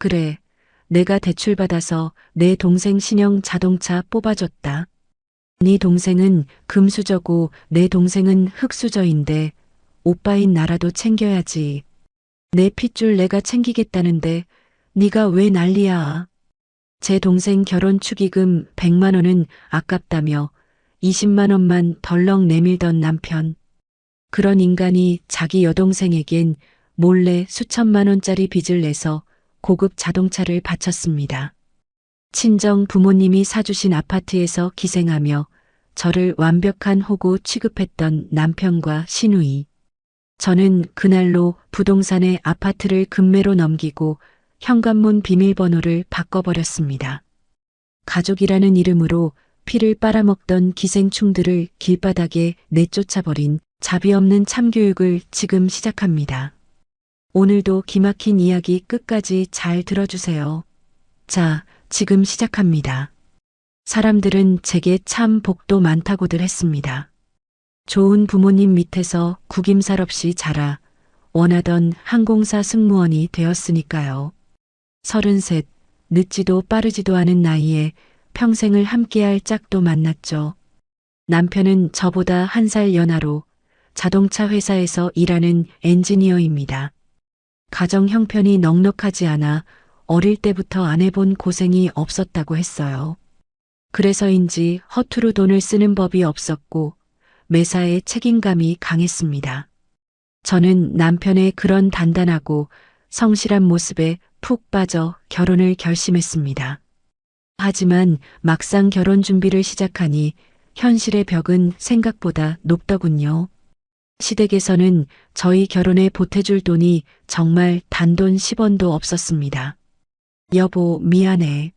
그래, 내가 대출받아서 내 동생 신형 자동차 뽑아줬다. 네 동생은 금수저고 내 동생은 흙수저인데 오빠인 나라도 챙겨야지. 내 핏줄 내가 챙기겠다는데 네가 왜 난리야. 제 동생 결혼 축의금 100만 원은 아깝다며 20만 원만 덜렁 내밀던 남편. 그런 인간이 자기 여동생에겐 몰래 수천만 원짜리 빚을 내서 고급 자동차를 바쳤습니다. 친정 부모님이 사주신 아파트에서 기생하며 저를 완벽한 호구 취급했던 남편과 시누이. 저는 그날로 부동산에 아파트를 금매로 넘기고 현관문 비밀번호를 바꿔버렸습니다. 가족이라는 이름으로 피를 빨아먹던 기생충들을 길바닥에 내쫓아버린 자비 없는 참교육을 지금 시작합니다. 오늘도 기막힌 이야기 끝까지 잘 들어주세요. 자, 지금 시작합니다. 사람들은 제게 참 복도 많다고들 했습니다. 좋은 부모님 밑에서 구김살 없이 자라 원하던 항공사 승무원이 되었으니까요. 33, 늦지도 빠르지도 않은 나이에 평생을 함께할 짝도 만났죠. 남편은 저보다 1살 연하로 자동차 회사에서 일하는 엔지니어입니다. 가정 형편이 넉넉하지 않아 어릴 때부터 안 해본 고생이 없었다고 했어요. 그래서인지 허투루 돈을 쓰는 법이 없었고 매사에 책임감이 강했습니다. 저는 남편의 그런 단단하고 성실한 모습에 푹 빠져 결혼을 결심했습니다. 하지만 막상 결혼 준비를 시작하니 현실의 벽은 생각보다 높더군요. 시댁에서는 저희 결혼에 보태줄 돈이 정말 단돈 10원도 없었습니다. 여보, 미안해.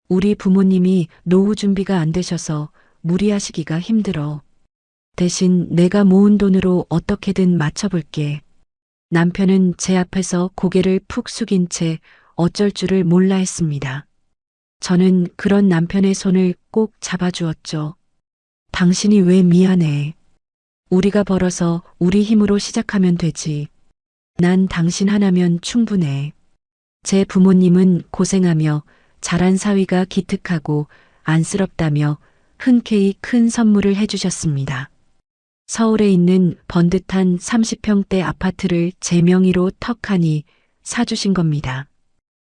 우리 부모님이 노후 준비가 안 되셔서 무리하시기가 힘들어. 대신 내가 모은 돈으로 어떻게든 맞춰볼게. 남편은 제 앞에서 고개를 푹 숙인 채 어쩔 줄을 몰라 했습니다. 저는 그런 남편의 손을 꼭 잡아주었죠. 당신이 왜 미안해. 우리가 벌어서 우리 힘으로 시작하면 되지. 난 당신 하나면 충분해. 제 부모님은 고생하며 자란 사위가 기특하고 안쓰럽다며 흔쾌히 큰 선물을 해주셨습니다. 서울에 있는 번듯한 30평대 아파트를 제 명의로 턱하니 사주신 겁니다.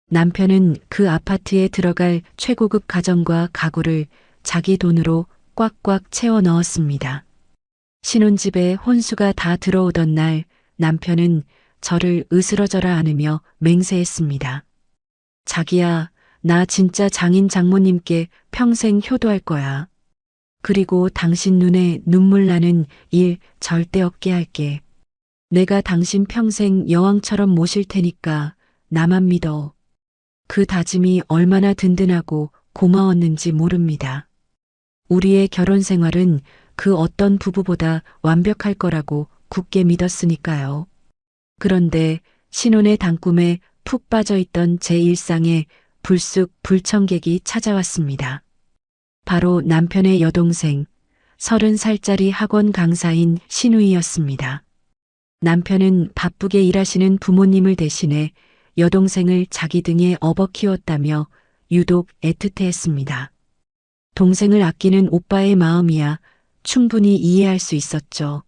남편은 그 아파트에 들어갈 최고급 가전과 가구를 자기 돈으로 꽉꽉 채워 넣었습니다. 신혼집에 혼수가 다 들어오던 날 남편은 저를 으스러져라 안으며 맹세했습니다. 자기야, 나 진짜 장인 장모님께 평생 효도할 거야. 그리고 당신 눈에 눈물 나는 일 절대 없게 할게. 내가 당신 평생 여왕처럼 모실 테니까 나만 믿어. 그 다짐이 얼마나 든든하고 고마웠는지 모릅니다. 우리의 결혼 생활은 그 어떤 부부보다 완벽할 거라고 굳게 믿었으니까요. 그런데 신혼의 단꿈에 푹 빠져있던 제 일상에 불쑥 불청객이 찾아왔습니다. 바로 남편의 여동생, 30살짜리 학원 강사인 시누이였습니다. 남편은 바쁘게 일하시는 부모님을 대신해 여동생을 자기 등에 업어 키웠다며 유독 애틋해했습니다. 동생을 아끼는 오빠의 마음이야 충분히 이해할 수 있었죠.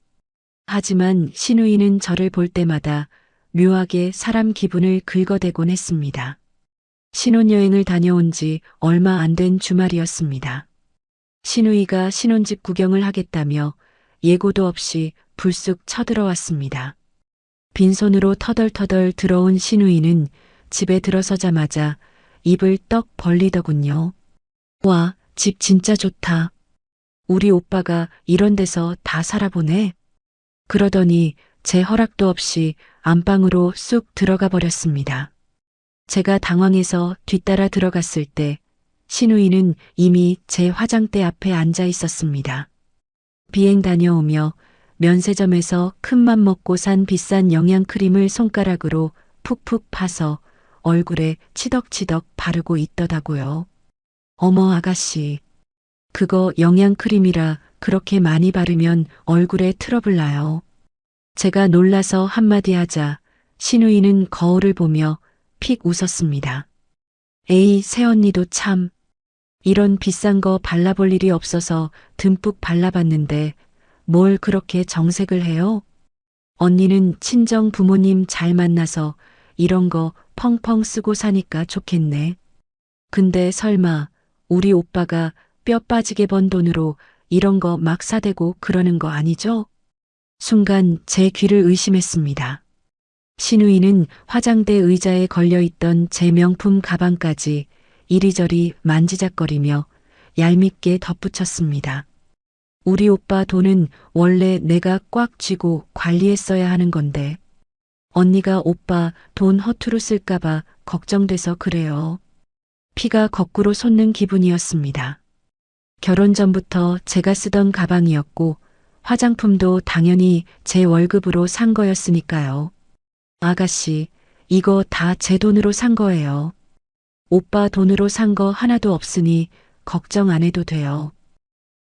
하지만 시누이는 저를 볼 때마다 묘하게 사람 기분을 긁어대곤 했습니다. 신혼여행을 다녀온 지 얼마 안 된 주말이었습니다. 시누이가 신혼집 구경을 하겠다며 예고도 없이 불쑥 쳐들어왔습니다. 빈손으로 터덜터덜 들어온 시누이는 집에 들어서자마자 입을 떡 벌리더군요. 와, 집 진짜 좋다. 우리 오빠가 이런 데서 다 살아보네. 그러더니 제 허락도 없이 안방으로 쑥 들어가 버렸습니다. 제가 당황해서 뒤따라 들어갔을 때 시누이는 이미 제 화장대 앞에 앉아 있었습니다. 비행 다녀오며 면세점에서 큰맘 먹고 산 비싼 영양크림을 손가락으로 푹푹 파서 얼굴에 치덕치덕 바르고 있더라고요. 어머 아가씨, 그거 영양크림이라 그렇게 많이 바르면 얼굴에 트러블 나요. 제가 놀라서 한마디 하자 시누이는 거울을 보며 픽 웃었습니다. 에이, 새언니도 참. 이런 비싼 거 발라볼 일이 없어서 듬뿍 발라봤는데 뭘 그렇게 정색을 해요? 언니는 친정 부모님 잘 만나서 이런 거 펑펑 쓰고 사니까 좋겠네. 근데 설마 우리 오빠가 뼈 빠지게 번 돈으로 이런 거 막 사대고 그러는 거 아니죠? 순간 제 귀를 의심했습니다. 신우이는 화장대 의자에 걸려있던 제 명품 가방까지 이리저리 만지작거리며 얄밉게 덧붙였습니다. 우리 오빠 돈은 원래 내가 꽉 쥐고 관리했어야 하는 건데 언니가 오빠 돈 허투루 쓸까봐 걱정돼서 그래요. 피가 거꾸로 솟는 기분이었습니다. 결혼 전부터 제가 쓰던 가방이었고 화장품도 당연히 제 월급으로 산 거였으니까요. 아가씨, 이거 다 제 돈으로 산 거예요. 오빠 돈으로 산 거 하나도 없으니 걱정 안 해도 돼요.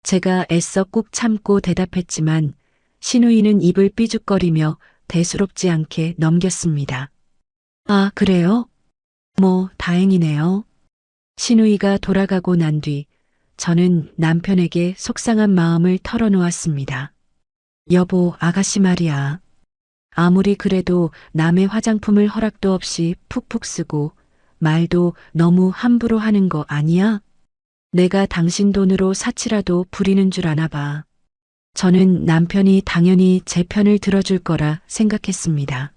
제가 애써 꾹 참고 대답했지만 신우이는 입을 삐죽거리며 대수롭지 않게 넘겼습니다. 아, 그래요? 뭐, 다행이네요. 신우이가 돌아가고 난 뒤 저는 남편에게 속상한 마음을 털어놓았습니다. 여보, 아가씨 말이야. 아무리 그래도 남의 화장품을 허락도 없이 푹푹 쓰고 말도 너무 함부로 하는 거 아니야? 내가 당신 돈으로 사치라도 부리는 줄 아나 봐. 저는 남편이 당연히 제 편을 들어줄 거라 생각했습니다.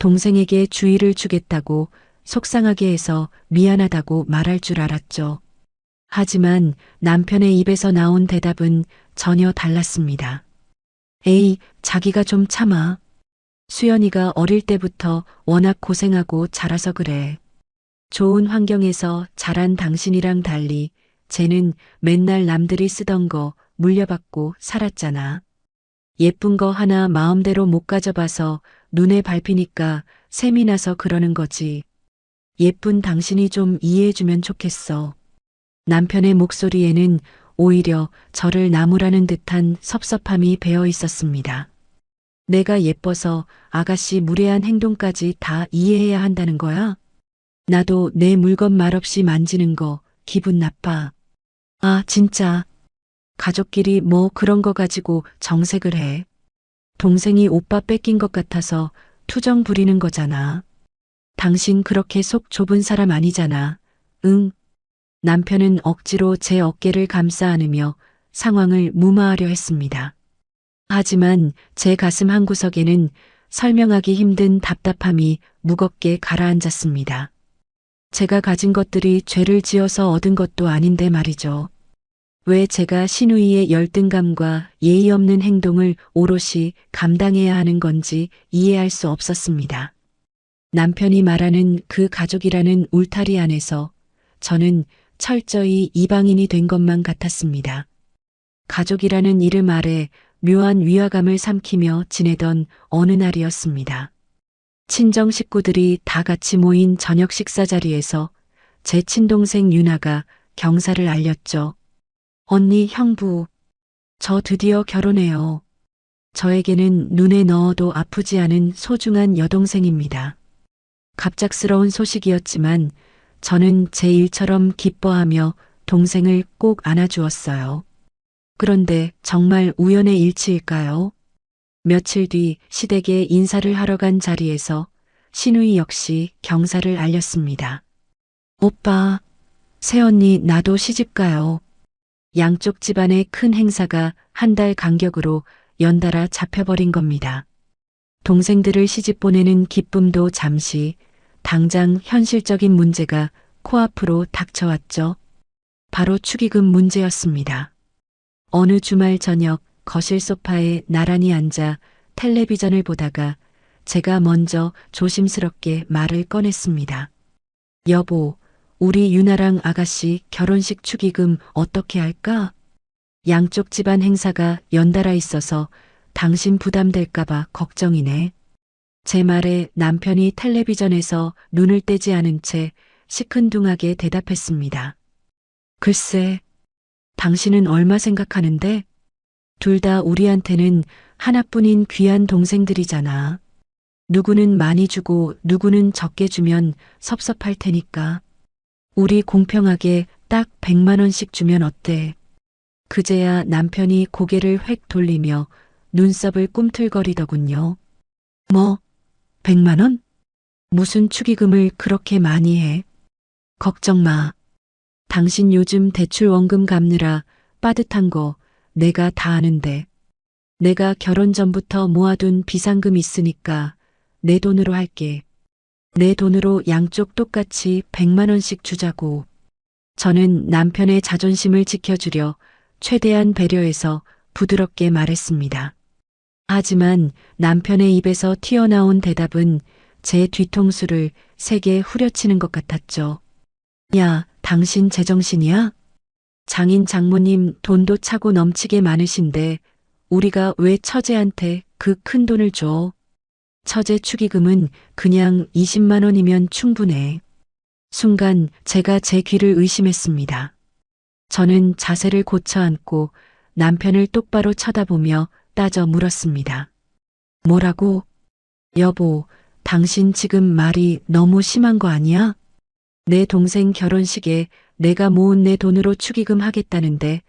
동생에게 주의를 주겠다고 속상하게 해서 미안하다고 말할 줄 알았죠. 하지만 남편의 입에서 나온 대답은 전혀 달랐습니다. 에이, 자기가 좀 참아. 수연이가 어릴 때부터 워낙 고생하고 자라서 그래. 좋은 환경에서 자란 당신이랑 달리 쟤는 맨날 남들이 쓰던 거 물려받고 살았잖아. 예쁜 거 하나 마음대로 못 가져봐서 눈에 밟히니까 샘이 나서 그러는 거지. 예쁜 당신이 좀 이해해주면 좋겠어. 남편의 목소리에는 오히려 저를 나무라는 듯한 섭섭함이 배어 있었습니다. 내가 예뻐서 아가씨 무례한 행동까지 다 이해해야 한다는 거야? 나도 내 물건 말없이 만지는 거 기분 나빠. 아, 진짜. 가족끼리 뭐 그런 거 가지고 정색을 해. 동생이 오빠 뺏긴 것 같아서 투정 부리는 거잖아. 당신 그렇게 속 좁은 사람 아니잖아. 응. 남편은 억지로 제 어깨를 감싸 안으며 상황을 무마하려 했습니다. 하지만 제 가슴 한구석에는 설명하기 힘든 답답함이 무겁게 가라앉았습니다. 제가 가진 것들이 죄를 지어서 얻은 것도 아닌데 말이죠. 왜 제가 신우이의 열등감과 예의 없는 행동을 오롯이 감당해야 하는 건지 이해할 수 없었습니다. 남편이 말하는 그 가족이라는 울타리 안에서 저는 철저히 이방인이 된 것만 같았습니다. 가족이라는 이름 아래 묘한 위화감을 삼키며 지내던 어느 날이었습니다. 친정 식구들이 다 같이 모인 저녁 식사 자리에서 제 친동생 유나가 경사를 알렸죠. 언니, 형부, 저 드디어 결혼해요. 저에게는 눈에 넣어도 아프지 않은 소중한 여동생입니다. 갑작스러운 소식이었지만 저는 제 일처럼 기뻐하며 동생을 꼭 안아주었어요. 그런데 정말 우연의 일치일까요? 며칠 뒤 시댁에 인사를 하러 간 자리에서 신우이 역시 경사를 알렸습니다. 오빠, 새언니 나도 시집가요. 양쪽 집안의 큰 행사가 한 달 간격으로 연달아 잡혀버린 겁니다. 동생들을 시집 보내는 기쁨도 잠시, 당장 현실적인 문제가 코앞으로 닥쳐왔죠. 바로 축의금 문제였습니다. 어느 주말 저녁 거실 소파에 나란히 앉아 텔레비전을 보다가 제가 먼저 조심스럽게 말을 꺼냈습니다. 여보, 우리 유나랑 아가씨 결혼식 축의금 어떻게 할까? 양쪽 집안 행사가 연달아 있어서 당신 부담될까봐 걱정이네. 제 말에 남편이 텔레비전에서 눈을 떼지 않은 채 시큰둥하게 대답했습니다. 글쎄, 당신은 얼마 생각하는데? 둘 다 우리한테는 하나뿐인 귀한 동생들이잖아. 누구는 많이 주고 누구는 적게 주면 섭섭할 테니까. 우리 공평하게 딱 100만 원씩 주면 어때? 그제야 남편이 고개를 획 돌리며 눈썹을 꿈틀거리더군요. 뭐, 100만 원? 무슨 축의금을 그렇게 많이 해? 걱정 마. 당신 요즘 대출 원금 갚느라 빠듯한 거 내가 다 아는데. 내가 결혼 전부터 모아둔 비상금 있으니까 내 돈으로 할게. 내 돈으로 양쪽 똑같이 100만 원씩 주자고. 저는 남편의 자존심을 지켜주려 최대한 배려해서 부드럽게 말했습니다. 하지만 남편의 입에서 튀어나온 대답은 제 뒤통수를 세게 후려치는 것 같았죠. 야, 당신 제정신이야? 장인 장모님 돈도 차고 넘치게 많으신데 우리가 왜 처제한테 그 큰 돈을 줘? 처제 축의금은 그냥 20만 원이면 충분해. 순간 제가 제 귀를 의심했습니다. 저는 자세를 고쳐 앉고 남편을 똑바로 쳐다보며 따져 물었습니다. 뭐라고? 여보, 당신 지금 말이 너무 심한 거 아니야? 내 동생 결혼식에 내가 모은 내 돈으로 축의금 하겠다는데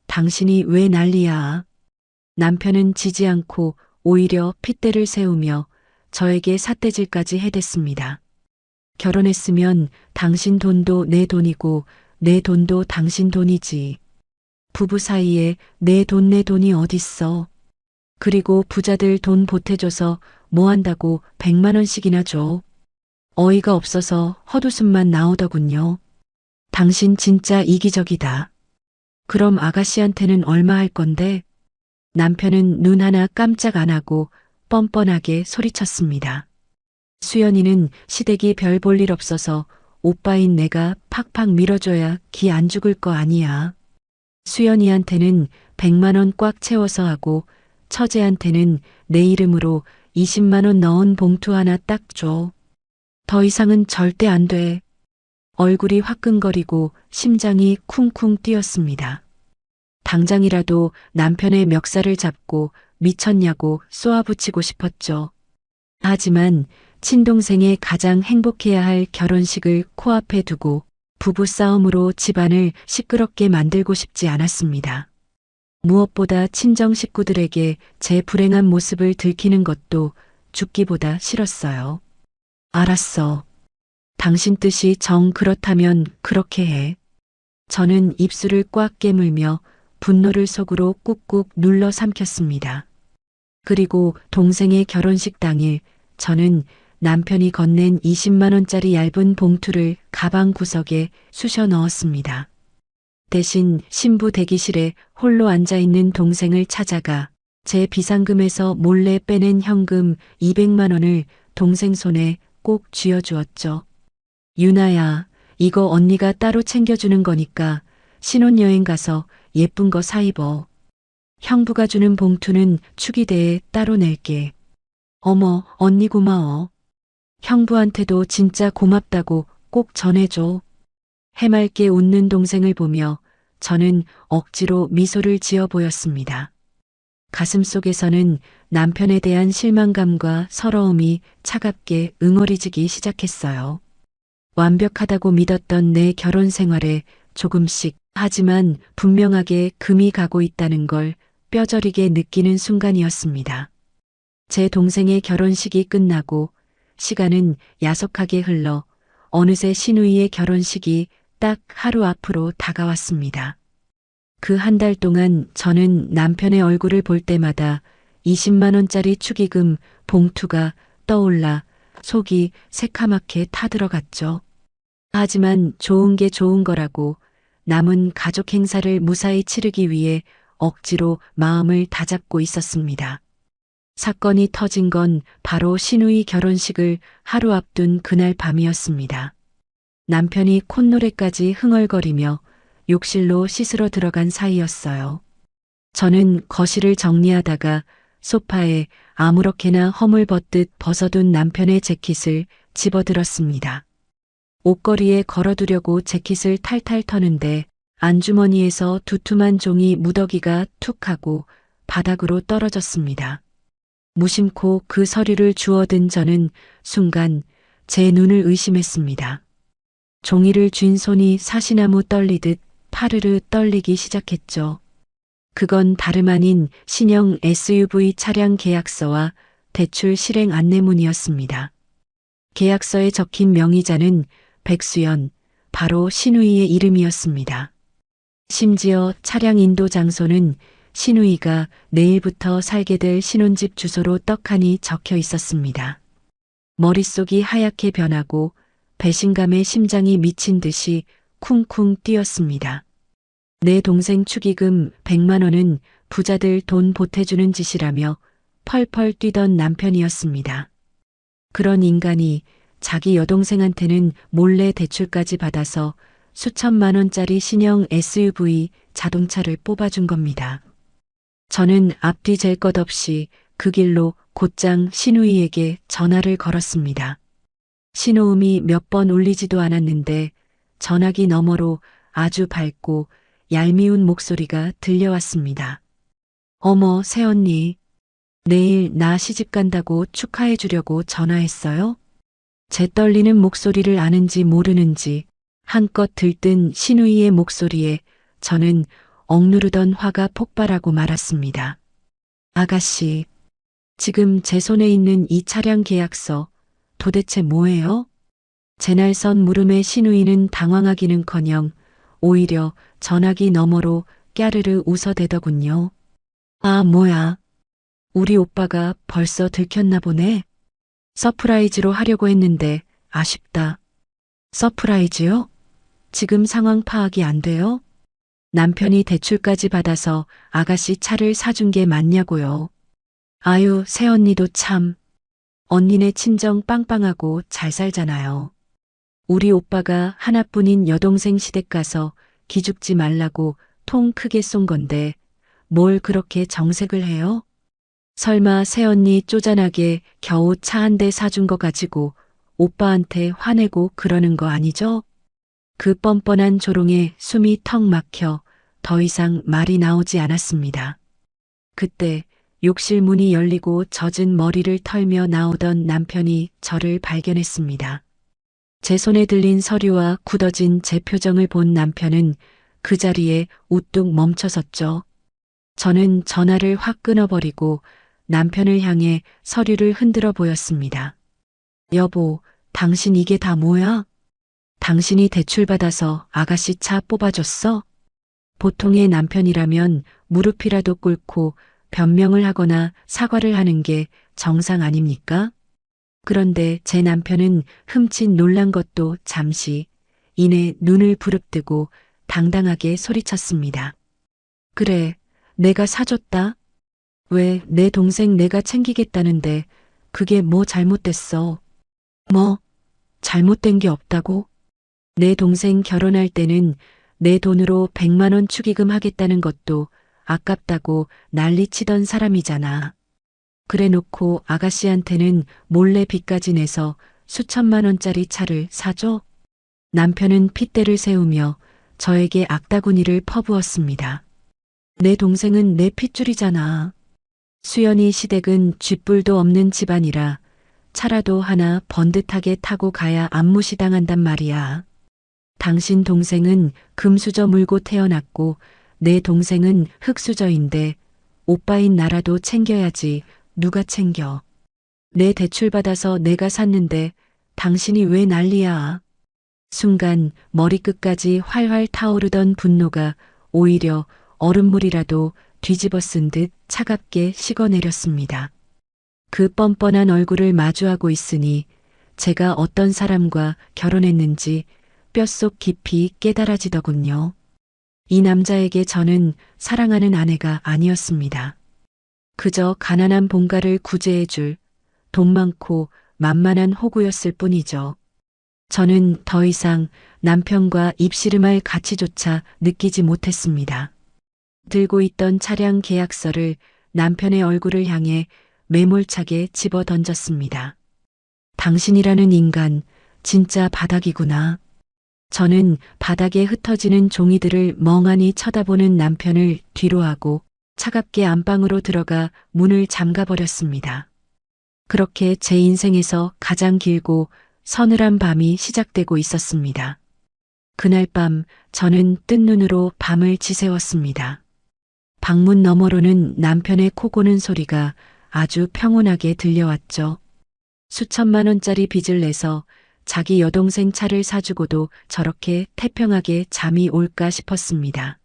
당신이 왜 난리야? 남편은 지지 않고 오히려 핏대를 세우며 저에게 삿대질까지 해댔습니다. 결혼했으면 당신 돈도 내 돈이고 내 돈도 당신 돈이지. 부부 사이에 내 돈이 어딨어. 그리고 부자들 돈 보태줘서 뭐 한다고 100만 원씩이나 줘. 어이가 없어서 헛웃음만 나오더군요. 당신 진짜 이기적이다. 그럼 아가씨한테는 얼마 할 건데? 남편은 눈 하나 깜짝 안 하고 뻔뻔하게 소리쳤습니다. 수연이는 시댁이 별 볼 일 없어서 오빠인 내가 팍팍 밀어줘야 기 안 죽을 거 아니야. 수연이한테는 100만 원 꽉 채워서 하고 처제한테는 내 이름으로 20만 원 넣은 봉투 하나 딱 줘. 더 이상은 절대 안 돼. 얼굴이 화끈거리고 심장이 쿵쿵 뛰었습니다. 당장이라도 남편의 멱살을 잡고 미쳤냐고 쏘아붙이고 싶었죠. 하지만 친동생의 가장 행복해야 할 결혼식을 코앞에 두고 부부싸움으로 집안을 시끄럽게 만들고 싶지 않았습니다. 무엇보다 친정 식구들에게 제 불행한 모습을 들키는 것도 죽기보다 싫었어요. 알았어. 당신 뜻이 정 그렇다면 그렇게 해. 저는 입술을 꽉 깨물며 분노를 속으로 꾹꾹 눌러 삼켰습니다. 그리고 동생의 결혼식 당일 저는 남편이 건넨 20만 원짜리 얇은 봉투를 가방 구석에 쑤셔 넣었습니다. 대신 신부 대기실에 홀로 앉아있는 동생을 찾아가 제 비상금에서 몰래 빼낸 현금 200만 원을 동생 손에 꼭 쥐어주었죠. 유나야, 이거 언니가 따로 챙겨주는 거니까 신혼여행 가서 예쁜 거 사 입어. 형부가 주는 봉투는 축의대에 따로 낼게. 어머, 언니 고마워. 형부한테도 진짜 고맙다고 꼭 전해줘. 해맑게 웃는 동생을 보며 저는 억지로 미소를 지어 보였습니다. 가슴속에서는 남편에 대한 실망감과 서러움이 차갑게 응어리지기 시작했어요. 완벽하다고 믿었던 내 결혼 생활에 조금씩 하지만 분명하게 금이 가고 있다는 걸 뼈저리게 느끼는 순간이었습니다. 제 동생의 결혼식이 끝나고 시간은 야속하게 흘러 어느새 시누이의 결혼식이 딱 하루 앞으로 다가왔습니다. 그 한 달 동안 저는 남편의 얼굴을 볼 때마다 20만 원짜리 축의금 봉투가 떠올라 속이 새카맣게 타들어갔죠. 하지만 좋은 게 좋은 거라고 남은 가족 행사를 무사히 치르기 위해 억지로 마음을 다잡고 있었습니다. 사건이 터진 건 바로 시누이 결혼식을 하루 앞둔 그날 밤이었습니다. 남편이 콧노래까지 흥얼거리며 욕실로 씻으러 들어간 사이였어요. 저는 거실을 정리하다가 소파에 아무렇게나 허물벗듯 벗어둔 남편의 재킷을 집어들었습니다. 옷걸이에 걸어두려고 재킷을 탈탈 터는데 안주머니에서 두툼한 종이 무더기가 툭 하고 바닥으로 떨어졌습니다. 무심코 그 서류를 주워든 저는 순간 제 눈을 의심했습니다. 종이를 쥔 손이 사시나무 떨리듯 파르르 떨리기 시작했죠. 그건 다름 아닌 신형 SUV 차량 계약서와 대출 실행 안내문이었습니다. 계약서에 적힌 명의자는 백수연, 바로 신우이의 이름이었습니다. 심지어 차량 인도 장소는 신우이가 내일부터 살게 될 신혼집 주소로 떡하니 적혀 있었습니다. 머릿속이 하얗게 변하고 배신감에 심장이 미친 듯이 쿵쿵 뛰었습니다. 내 동생 축의금 100만 원은 부자들 돈 보태주는 짓이라며 펄펄 뛰던 남편이었습니다. 그런 인간이 자기 여동생한테는 몰래 대출까지 받아서 수천만 원짜리 신형 SUV 자동차를 뽑아준 겁니다. 저는 앞뒤 잴 것 없이 그 길로 곧장 신우이에게 전화를 걸었습니다. 신호음이 몇 번 울리지도 않았는데 전화기 너머로 아주 밝고 얄미운 목소리가 들려왔습니다. 어머, 새언니. 내일 나 시집 간다고 축하해 주려고 전화했어요? 제 떨리는 목소리를 아는지 모르는지 한껏 들뜬 신우이의 목소리에 저는 억누르던 화가 폭발하고 말았습니다. 아가씨, 지금 제 손에 있는 이 차량 계약서 도대체 뭐예요? 제 날 선 물음에 신우이는 당황하기는커녕 오히려 전화기 너머로 깨르르 웃어대더군요. 아, 뭐야. 우리 오빠가 벌써 들켰나 보네. 서프라이즈로 하려고 했는데 아쉽다. 서프라이즈요? 지금 상황 파악이 안 돼요? 남편이 대출까지 받아서 아가씨 차를 사준 게 맞냐고요. 아유, 새언니도 참. 언니네 친정 빵빵하고 잘 살잖아요. 우리 오빠가 하나뿐인 여동생 시댁 가서 기죽지 말라고 통 크게 쏜 건데 뭘 그렇게 정색을 해요? 설마 새언니 쪼잔하게 겨우 차 한 대 사준 거 가지고 오빠한테 화내고 그러는 거 아니죠? 그 뻔뻔한 조롱에 숨이 턱 막혀 더 이상 말이 나오지 않았습니다. 그때 욕실 문이 열리고 젖은 머리를 털며 나오던 남편이 저를 발견했습니다. 제 손에 들린 서류와 굳어진 제 표정을 본 남편은 그 자리에 우뚝 멈춰섰죠. 저는 전화를 확 끊어버리고 남편을 향해 서류를 흔들어 보였습니다. 여보, 당신 이게 다 뭐야? 당신이 대출받아서 아가씨 차 뽑아줬어? 보통의 남편이라면 무릎이라도 꿇고 변명을 하거나 사과를 하는 게 정상 아닙니까? 그런데 제 남편은 흠칫 놀란 것도 잠시 이내 눈을 부릅뜨고 당당하게 소리쳤습니다. 그래, 내가 사줬다. 왜 내 동생 내가 챙기겠다는데 그게 뭐 잘못됐어? 뭐, 잘못된 게 없다고? 내 동생 결혼할 때는 내 돈으로 100만 원 축의금 하겠다는 것도 아깝다고 난리치던 사람이잖아. 그래 놓고 아가씨한테는 몰래 빚까지 내서 수천만 원짜리 차를 사줘? 남편은 핏대를 세우며 저에게 악다구니를 퍼부었습니다. 내 동생은 내 핏줄이잖아. 수연이 시댁은 쥐뿔도 없는 집안이라 차라도 하나 번듯하게 타고 가야 안무시당한단 말이야. 당신 동생은 금수저 물고 태어났고 내 동생은 흙수저인데 오빠인 나라도 챙겨야지. 누가 챙겨. 내 대출 받아서 내가 샀는데 당신이 왜 난리야. 순간 머리끝까지 활활 타오르던 분노가 오히려 얼음물이라도 뒤집어 쓴 듯 차갑게 식어내렸습니다. 그 뻔뻔한 얼굴을 마주하고 있으니 제가 어떤 사람과 결혼했는지 뼛속 깊이 깨달아지더군요. 이 남자에게 저는 사랑하는 아내가 아니었습니다. 그저 가난한 본가를 구제해줄 돈 많고 만만한 호구였을 뿐이죠. 저는 더 이상 남편과 입씨름할 가치조차 느끼지 못했습니다. 들고 있던 차량 계약서를 남편의 얼굴을 향해 매몰차게 집어 던졌습니다. 당신이라는 인간 진짜 바닥이구나. 저는 바닥에 흩어지는 종이들을 멍하니 쳐다보는 남편을 뒤로하고 차갑게 안방으로 들어가 문을 잠가버렸습니다. 그렇게 제 인생에서 가장 길고 서늘한 밤이 시작되고 있었습니다. 그날 밤 저는 뜬 눈으로 밤을 지새웠습니다. 방문 너머로는 남편의 코 고는 소리가 아주 평온하게 들려왔죠. 수천만 원짜리 빚을 내서 자기 여동생 차를 사주고도 저렇게 태평하게 잠이 올까 싶었습니다.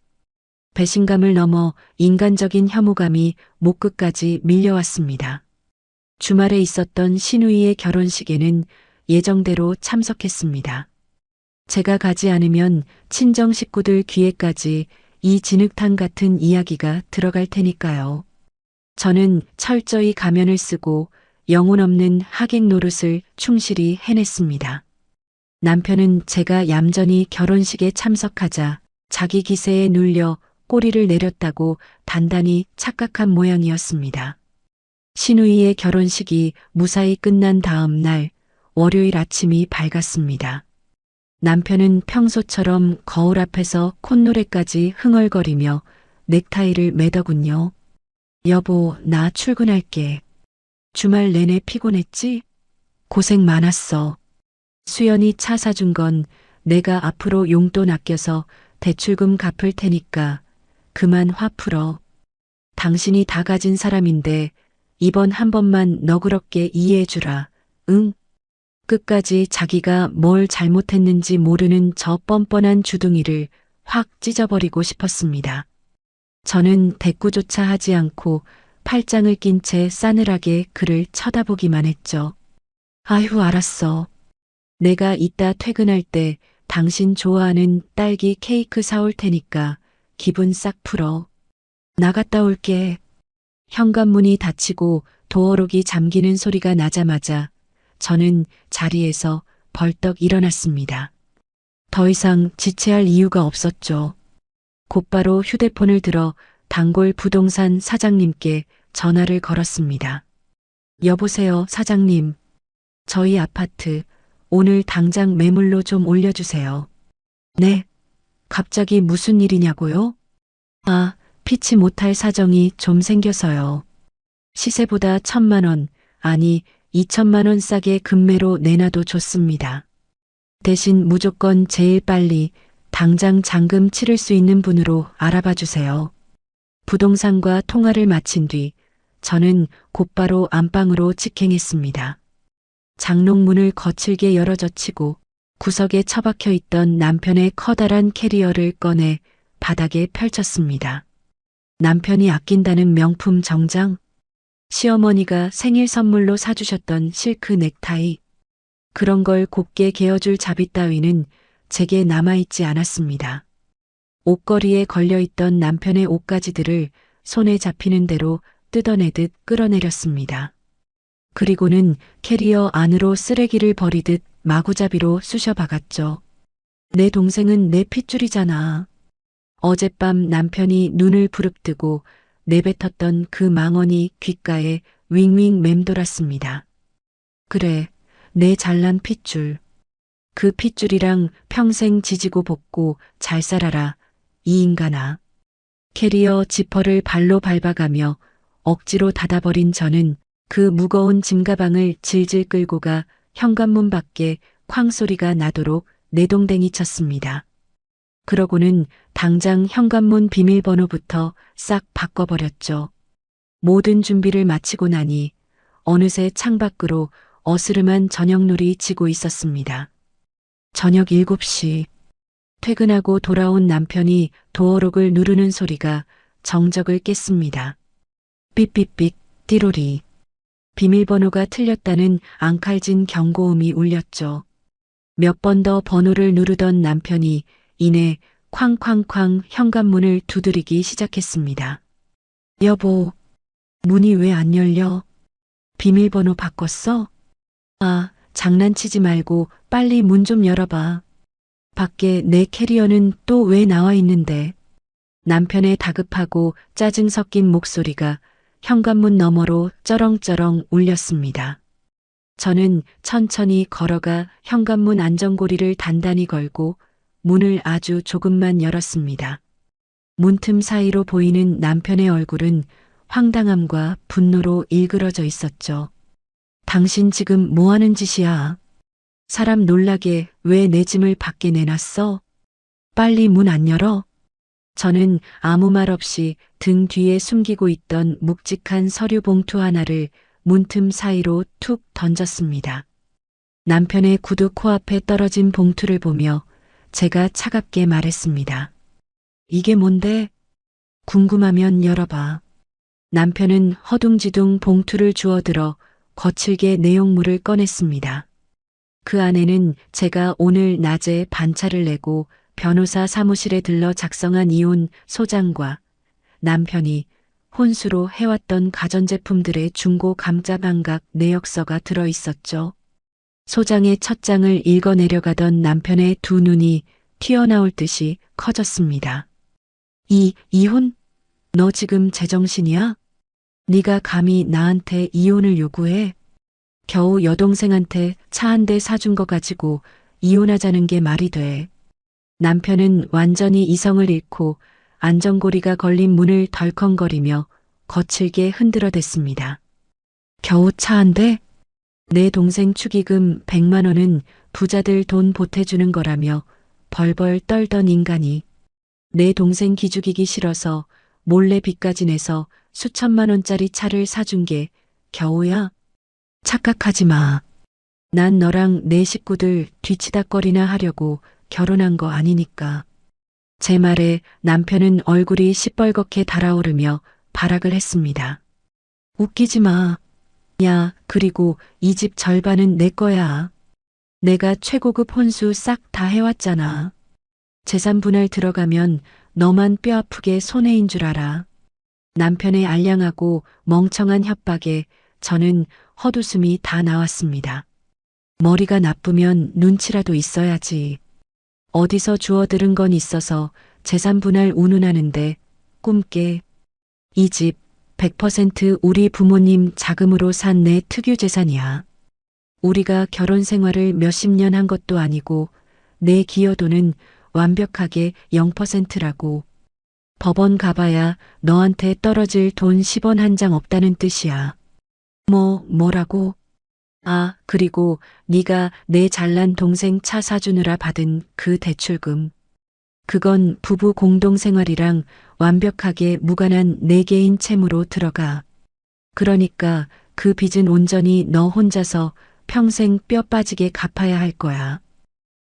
배신감을 넘어 인간적인 혐오감이 목끝까지 밀려왔습니다. 주말에 있었던 신우이의 결혼식에는 예정대로 참석했습니다. 제가 가지 않으면 친정 식구들 귀에까지 이 진흙탕 같은 이야기가 들어갈 테니까요. 저는 철저히 가면을 쓰고 영혼 없는 하객 노릇을 충실히 해냈습니다. 남편은 제가 얌전히 결혼식에 참석하자 자기 기세에 눌려 꼬리를 내렸다고 단단히 착각한 모양이었습니다. 신우이의 결혼식이 무사히 끝난 다음 날 월요일 아침이 밝았습니다. 남편은 평소처럼 거울 앞에서 콧노래까지 흥얼거리며 넥타이를 매더군요. 여보, 나 출근할게. 주말 내내 피곤했지? 고생 많았어. 수연이 차 사준 건 내가 앞으로 용돈 아껴서 대출금 갚을 테니까 그만 화 풀어. 당신이 다 가진 사람인데 이번 한 번만 너그럽게 이해해주라. 응? 끝까지 자기가 뭘 잘못했는지 모르는 저 뻔뻔한 주둥이를 확 찢어버리고 싶었습니다. 저는 대꾸조차 하지 않고 팔짱을 낀 채 싸늘하게 그를 쳐다보기만 했죠. 아휴, 알았어. 내가 이따 퇴근할 때 당신 좋아하는 딸기 케이크 사올 테니까 기분 싹 풀어. 나갔다 올게. 현관문이 닫히고 도어록이 잠기는 소리가 나자마자 저는 자리에서 벌떡 일어났습니다. 더 이상 지체할 이유가 없었죠. 곧바로 휴대폰을 들어 단골 부동산 사장님께 전화를 걸었습니다. 여보세요, 사장님. 저희 아파트 오늘 당장 매물로 좀 올려주세요. 네? 갑자기 무슨 일이냐고요? 아, 피치 못할 사정이 좀 생겨서요. 시세보다 1,000만 원, 아니 2천만 원 싸게 금매로 내놔도 좋습니다. 대신 무조건 제일 빨리 당장 잔금 치를 수 있는 분으로 알아봐 주세요. 부동산과 통화를 마친 뒤 저는 곧바로 안방으로 직행했습니다. 장롱문을 거칠게 열어젖히고 구석에 처박혀 있던 남편의 커다란 캐리어를 꺼내 바닥에 펼쳤습니다. 남편이 아낀다는 명품 정장, 시어머니가 생일 선물로 사주셨던 실크 넥타이, 그런 걸 곱게 개어줄 자비 따위는 제게 남아있지 않았습니다. 옷걸이에 걸려있던 남편의 옷가지들을 손에 잡히는 대로 뜯어내듯 끌어내렸습니다. 그리고는 캐리어 안으로 쓰레기를 버리듯 마구잡이로 쑤셔박았죠. 내 동생은 내 핏줄이잖아. 어젯밤 남편이 눈을 부릅뜨고 내뱉었던 그 망언이 귓가에 윙윙 맴돌았습니다. 그래, 내 잘난 핏줄. 그 핏줄이랑 평생 지지고 볶고 잘 살아라, 이 인간아. 캐리어 지퍼를 발로 밟아가며 억지로 닫아버린 저는 그 무거운 짐가방을 질질 끌고 가 현관문 밖에 쾅 소리가 나도록 내동댕이 쳤습니다. 그러고는 당장 현관문 비밀번호부터 싹 바꿔버렸죠. 모든 준비를 마치고 나니 어느새 창밖으로 어스름한 저녁놀이 지고 있었습니다. 저녁 7시. 퇴근하고 돌아온 남편이 도어록을 누르는 소리가 정적을 깼습니다. 삑삑삑 띠로리. 비밀번호가 틀렸다는 앙칼진 경고음이 울렸죠. 몇 번 더 번호를 누르던 남편이 이내 쾅쾅쾅 현관문을 두드리기 시작했습니다. 여보, 문이 왜 안 열려? 비밀번호 바꿨어? 아, 장난치지 말고 빨리 문 좀 열어봐. 밖에 내 캐리어는 또 왜 나와 있는데? 남편의 다급하고 짜증 섞인 목소리가 현관문 너머로 쩌렁쩌렁 울렸습니다. 저는 천천히 걸어가 현관문 안전고리를 단단히 걸고 문을 아주 조금만 열었습니다. 문틈 사이로 보이는 남편의 얼굴은 황당함과 분노로 일그러져 있었죠. 당신 지금 뭐 하는 짓이야? 사람 놀라게 왜 내 짐을 밖에 내놨어? 빨리 문 안 열어? 저는 아무 말 없이 등 뒤에 숨기고 있던 묵직한 서류 봉투 하나를 문틈 사이로 툭 던졌습니다. 남편의 구두 코앞에 떨어진 봉투를 보며 제가 차갑게 말했습니다. 이게 뭔데? 궁금하면 열어봐. 남편은 허둥지둥 봉투를 주워들어 거칠게 내용물을 꺼냈습니다. 그 안에는 제가 오늘 낮에 반차를 내고 변호사 사무실에 들러 작성한 이혼 소장과 남편이 혼수로 해왔던 가전제품들의 중고 감자반각 내역서가 들어 있었죠. 소장의 첫 장을 읽어내려가던 남편의 두 눈이 튀어나올 듯이 커졌습니다. 이혼? 너 지금 제정신이야? 네가 감히 나한테 이혼을 요구해? 겨우 여동생한테 차 한 대 사준 거 가지고 이혼하자는 게 말이 돼. 남편은 완전히 이성을 잃고 안전고리가 걸린 문을 덜컹거리며 거칠게 흔들어댔습니다. 겨우 차 한 대? 내 동생 축의금 100만 원은 부자들 돈 보태주는 거라며 벌벌 떨던 인간이 내 동생 기죽이기 싫어서 몰래 빚까지 내서 수천만 원짜리 차를 사준 게 겨우야? 착각하지 마. 난 너랑 내 식구들 뒤치다꺼리나 하려고 결혼한 거 아니니까. 제 말에 남편은 얼굴이 시뻘겋게 달아오르며 발악을 했습니다. 웃기지 마. 야, 그리고 이 집 절반은 내 거야. 내가 최고급 혼수 싹 다 해왔잖아. 재산 분할 들어가면 너만 뼈아프게 손해인 줄 알아. 남편의 알량하고 멍청한 협박에 저는 헛웃음이 다 나왔습니다. 머리가 나쁘면 눈치라도 있어야지. 어디서 주워들은 건 있어서 재산 분할 운운하는데 꿈깨. 이 집 100% 우리 부모님 자금으로 산 내 특유 재산이야. 우리가 결혼 생활을 몇십 년 한 것도 아니고 내 기여도는 완벽하게 0%라고. 법원 가봐야 너한테 떨어질 돈 10원 한 장 없다는 뜻이야. 뭐라고? 아, 그리고 네가 내 잘난 동생 차 사주느라 받은 그 대출금. 그건 부부 공동생활이랑 완벽하게 무관한 내 개인 채무로 들어가. 그러니까 그 빚은 온전히 너 혼자서 평생 뼈 빠지게 갚아야 할 거야.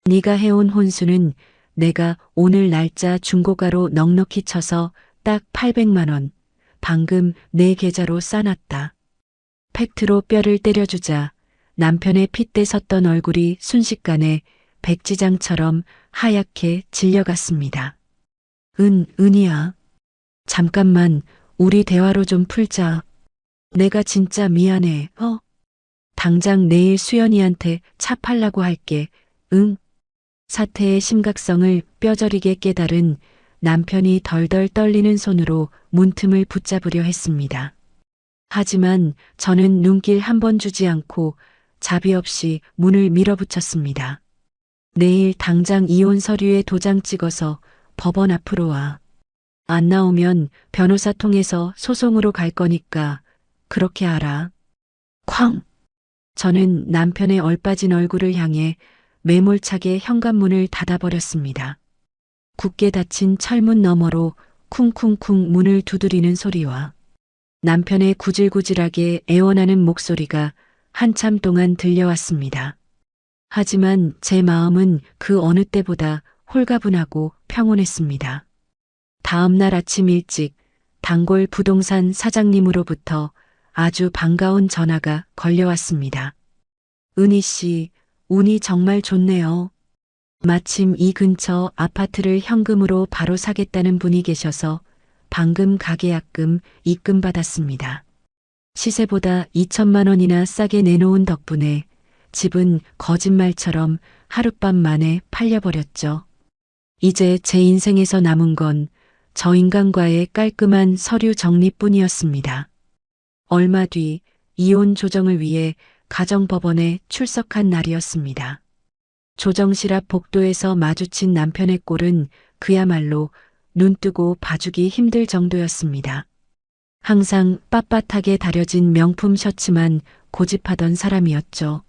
네가 해온 혼수는 내가 오늘 날짜 중고가로 넉넉히 쳐서 딱 800만 원, 방금 내 계좌로 싸놨다. 팩트로 뼈를 때려주자 남편의 핏대 섰던 얼굴이 순식간에 백지장처럼 하얗게 질려갔습니다. 은이야. 잠깐만 우리 대화로 좀 풀자. 내가 진짜 미안해. 당장 내일 수연이한테 차 팔라고 할게. 응? 사태의 심각성을 뼈저리게 깨달은 남편이 덜덜 떨리는 손으로 문틈을 붙잡으려 했습니다. 하지만 저는 눈길 한 번 주지 않고 자비 없이 문을 밀어붙였습니다. 내일 당장 이혼 서류에 도장 찍어서 법원 앞으로 와. 안 나오면 변호사 통해서 소송으로 갈 거니까 그렇게 알아. 쾅! 저는 남편의 얼빠진 얼굴을 향해 매몰차게 현관문을 닫아버렸습니다. 굳게 닫힌 철문 너머로 쿵쿵쿵 문을 두드리는 소리와 남편의 구질구질하게 애원하는 목소리가 한참 동안 들려왔습니다. 하지만 제 마음은 그 어느 때보다 홀가분하고 평온했습니다. 다음 날 아침 일찍 단골 부동산 사장님으로부터 아주 반가운 전화가 걸려왔습니다. 은희 씨, 운이 정말 좋네요. 마침 이 근처 아파트를 현금으로 바로 사겠다는 분이 계셔서 방금 가계약금 입금받았습니다. 시세보다 2천만 원이나 싸게 내놓은 덕분에 집은 거짓말처럼 하룻밤 만에 팔려버렸죠. 이제 제 인생에서 남은 건 저 인간과의 깔끔한 서류 정리뿐이었습니다. 얼마 뒤 이혼 조정을 위해 가정법원에 출석한 날이었습니다. 조정실 앞 복도에서 마주친 남편의 꼴은 그야말로 눈 뜨고 봐주기 힘들 정도였습니다. 항상 빳빳하게 다려진 명품 셔츠만 고집하던 사람이었죠.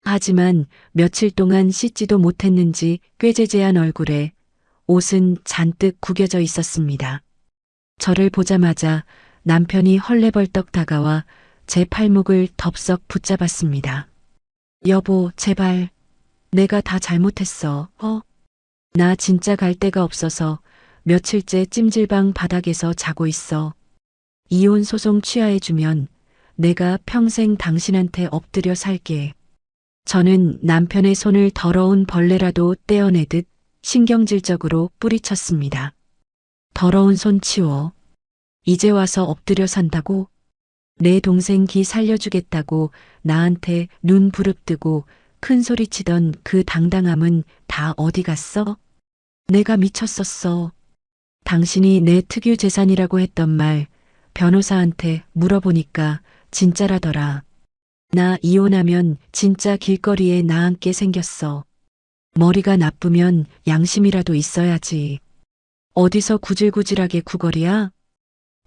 하지만 며칠 동안 씻지도 못했는지 꾀죄죄한 얼굴에 옷은 잔뜩 구겨져 있었습니다. 저를 보자마자 남편이 헐레벌떡 다가와 제 팔목을 덥석 붙잡았습니다. 여보, 제발. 내가 다 잘못했어. 나 진짜 갈 데가 없어서 며칠째 찜질방 바닥에서 자고 있어. 이혼 소송 취하해주면 내가 평생 당신한테 엎드려 살게. 저는 남편의 손을 더러운 벌레라도 떼어내듯 신경질적으로 뿌리쳤습니다. 더러운 손 치워. 이제 와서 엎드려 산다고? 내 동생 기 살려주겠다고 나한테 눈 부릅뜨고 큰 소리 치던 그 당당함은 다 어디 갔어? 내가 미쳤었어. 당신이 내 특유 재산이라고 했던 말 변호사한테 물어보니까 진짜라더라. 나 이혼하면 진짜 길거리에 나앉게 생겼어. 머리가 나쁘면 양심이라도 있어야지. 어디서 구질구질하게 구걸이야?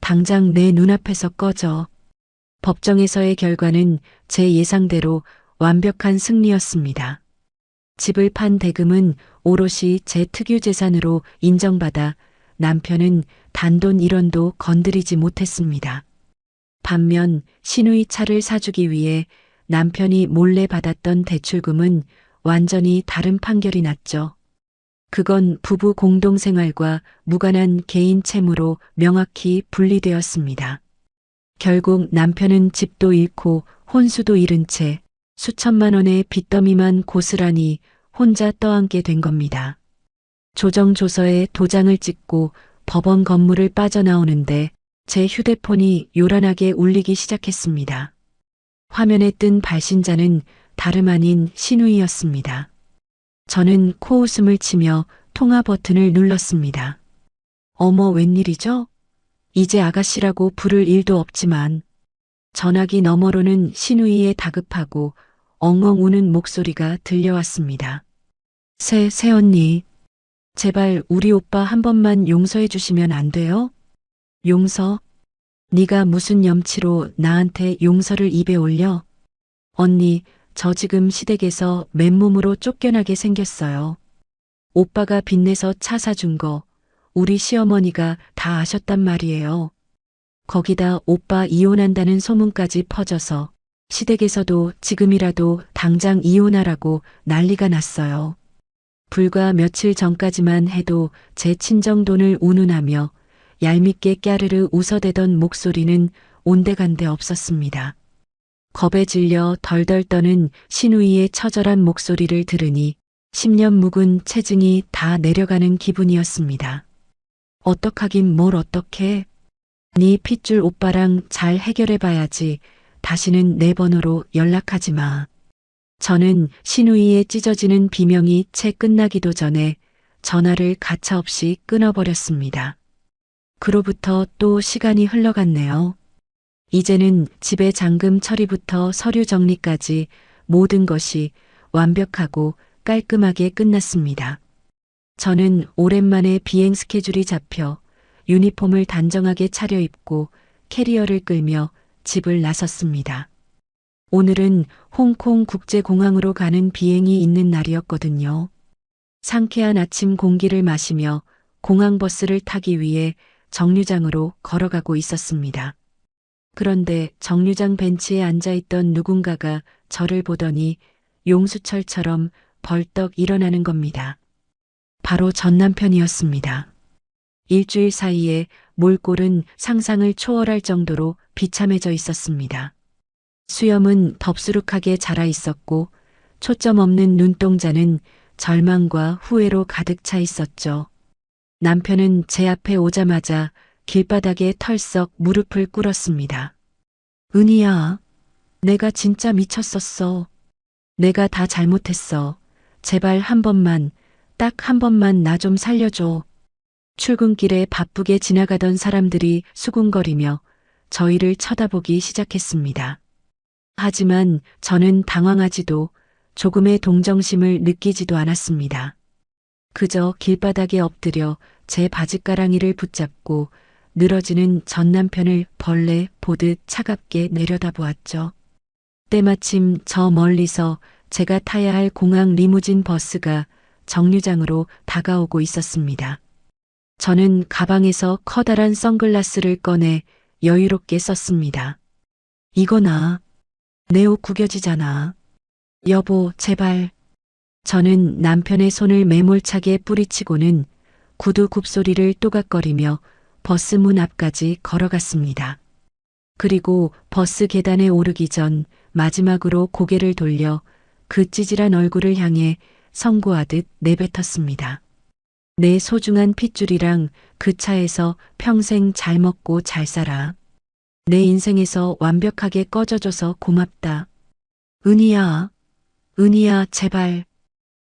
당장 내 눈앞에서 꺼져. 법정에서의 결과는 제 예상대로 완벽한 승리였습니다. 집을 판 대금은 오롯이 제 특유 재산으로 인정받아 남편은 단돈 1원도 건드리지 못했습니다. 반면 시누이 차를 사주기 위해 남편이 몰래 받았던 대출금은 완전히 다른 판결이 났죠. 그건 부부 공동생활과 무관한 개인 채무로 명확히 분리되었습니다. 결국 남편은 집도 잃고 혼수도 잃은 채 수천만 원의 빚더미만 고스란히 혼자 떠안게 된 겁니다. 조정조서에 도장을 찍고 법원 건물을 빠져나오는데 제 휴대폰이 요란하게 울리기 시작했습니다. 화면에 뜬 발신자는 다름 아닌 시누이였습니다. 저는 코웃음을 치며 통화 버튼을 눌렀습니다. 어머, 웬일이죠? 이제 아가씨라고 부를 일도 없지만 전화기 너머로는 시누이의 다급하고 엉엉 우는 목소리가 들려왔습니다. 새언니, 제발 우리 오빠 한 번만 용서해 주시면 안 돼요? 용서? 네가 무슨 염치로 나한테 용서를 입에 올려? 언니, 저 지금 시댁에서 맨몸으로 쫓겨나게 생겼어요. 오빠가 빚내서 차 사준 거 우리 시어머니가 다 아셨단 말이에요. 거기다 오빠 이혼한다는 소문까지 퍼져서 시댁에서도 지금이라도 당장 이혼하라고 난리가 났어요. 불과 며칠 전까지만 해도 제 친정 돈을 운운하며 얄밉게 까르르 웃어대던 목소리는 온데간데 없었습니다. 겁에 질려 덜덜 떠는 시누이의 처절한 목소리를 들으니 10년 묵은 체증이 다 내려가는 기분이었습니다. 어떡하긴 뭘 어떡해. 네 핏줄 오빠랑 잘 해결해봐야지. 다시는 내 번호로 연락하지 마. 저는 시누이의 찢어지는 비명이 채 끝나기도 전에 전화를 가차없이 끊어버렸습니다. 그로부터 또 시간이 흘러갔네요. 이제는 집의 잔금 처리부터 서류 정리까지 모든 것이 완벽하고 깔끔하게 끝났습니다. 저는 오랜만에 비행 스케줄이 잡혀 유니폼을 단정하게 차려입고 캐리어를 끌며 집을 나섰습니다. 오늘은 홍콩 국제공항으로 가는 비행이 있는 날이었거든요. 상쾌한 아침 공기를 마시며 공항버스를 타기 위해 정류장으로 걸어가고 있었습니다. 그런데 정류장 벤치에 앉아있던 누군가가 저를 보더니 용수철처럼 벌떡 일어나는 겁니다. 바로 전 남편이었습니다. 일주일 사이에 몰골은 상상을 초월할 정도로 비참해져 있었습니다. 수염은 덥수룩하게 자라 있었고 초점 없는 눈동자는 절망과 후회로 가득 차 있었죠. 남편은 제 앞에 오자마자 길바닥에 털썩 무릎을 꿇었습니다. 은희야, 내가 진짜 미쳤었어. 내가 다 잘못했어. 제발 한 번만, 딱 한 번만 나 좀 살려줘. 출근길에 바쁘게 지나가던 사람들이 수군거리며 저희를 쳐다보기 시작했습니다. 하지만 저는 당황하지도 조금의 동정심을 느끼지도 않았습니다. 그저 길바닥에 엎드려 제 바짓가랑이를 붙잡고 늘어지는 전 남편을 벌레 보듯 차갑게 내려다보았죠. 때마침 저 멀리서 제가 타야 할 공항 리무진 버스가 정류장으로 다가오고 있었습니다. 저는 가방에서 커다란 선글라스를 꺼내 여유롭게 썼습니다. 이거나 내 옷 구겨지잖아. 여보, 제발. 저는 남편의 손을 매몰차게 뿌리치고는 구두 굽소리를 또각거리며 버스 문 앞까지 걸어갔습니다. 그리고 버스 계단에 오르기 전 마지막으로 고개를 돌려 그 찌질한 얼굴을 향해 선고하듯 내뱉었습니다. 내 소중한 핏줄이랑 그 차에서 평생 잘 먹고 잘 살아. 내 인생에서 완벽하게 꺼져줘서 고맙다. 은희야, 은희야, 제발.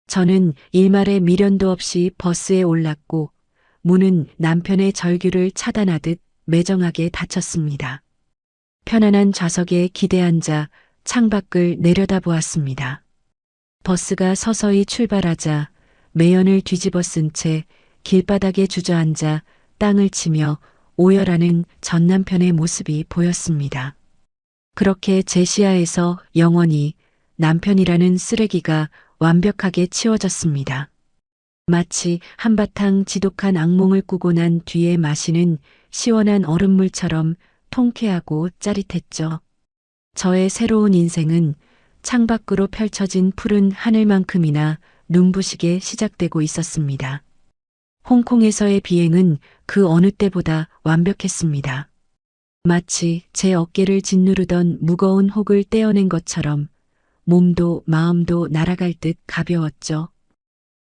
저는 일말의 미련도 없이 버스에 올랐고 문은 남편의 절규를 차단하듯 매정하게 닫혔습니다. 편안한 좌석에 기대앉아 창밖을 내려다보았습니다. 버스가 서서히 출발하자 매연을 뒤집어 쓴 채 길바닥에 주저앉아 땅을 치며 오열하는 전 남편의 모습이 보였습니다. 그렇게 제 시야에서 영원히 남편이라는 쓰레기가 완벽하게 치워졌습니다. 마치 한바탕 지독한 악몽을 꾸고 난 뒤에 마시는 시원한 얼음물처럼 통쾌하고 짜릿했죠. 저의 새로운 인생은 창밖으로 펼쳐진 푸른 하늘만큼이나 눈부시게 시작되고 있었습니다. 홍콩에서의 비행은 그 어느 때보다 완벽했습니다. 마치 제 어깨를 짓누르던 무거운 혹을 떼어낸 것처럼 몸도 마음도 날아갈 듯 가벼웠죠.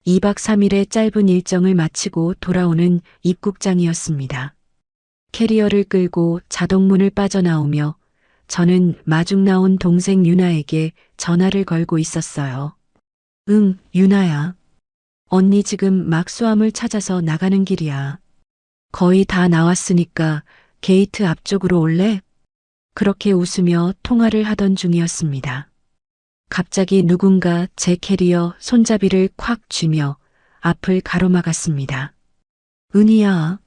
2박 3일의 짧은 일정을 마치고 돌아오는 입국장이었습니다. 캐리어를 끌고 자동문을 빠져나오며 저는 마중 나온 동생 유나에게 전화를 걸고 있었어요. 응, 유나야. 언니 지금 막 수암을 찾아서 나가는 길이야. 거의 다 나왔으니까 게이트 앞쪽으로 올래? 그렇게 웃으며 통화를 하던 중이었습니다. 갑자기 누군가 제 캐리어 손잡이를 콱 쥐며 앞을 가로막았습니다. 은희야.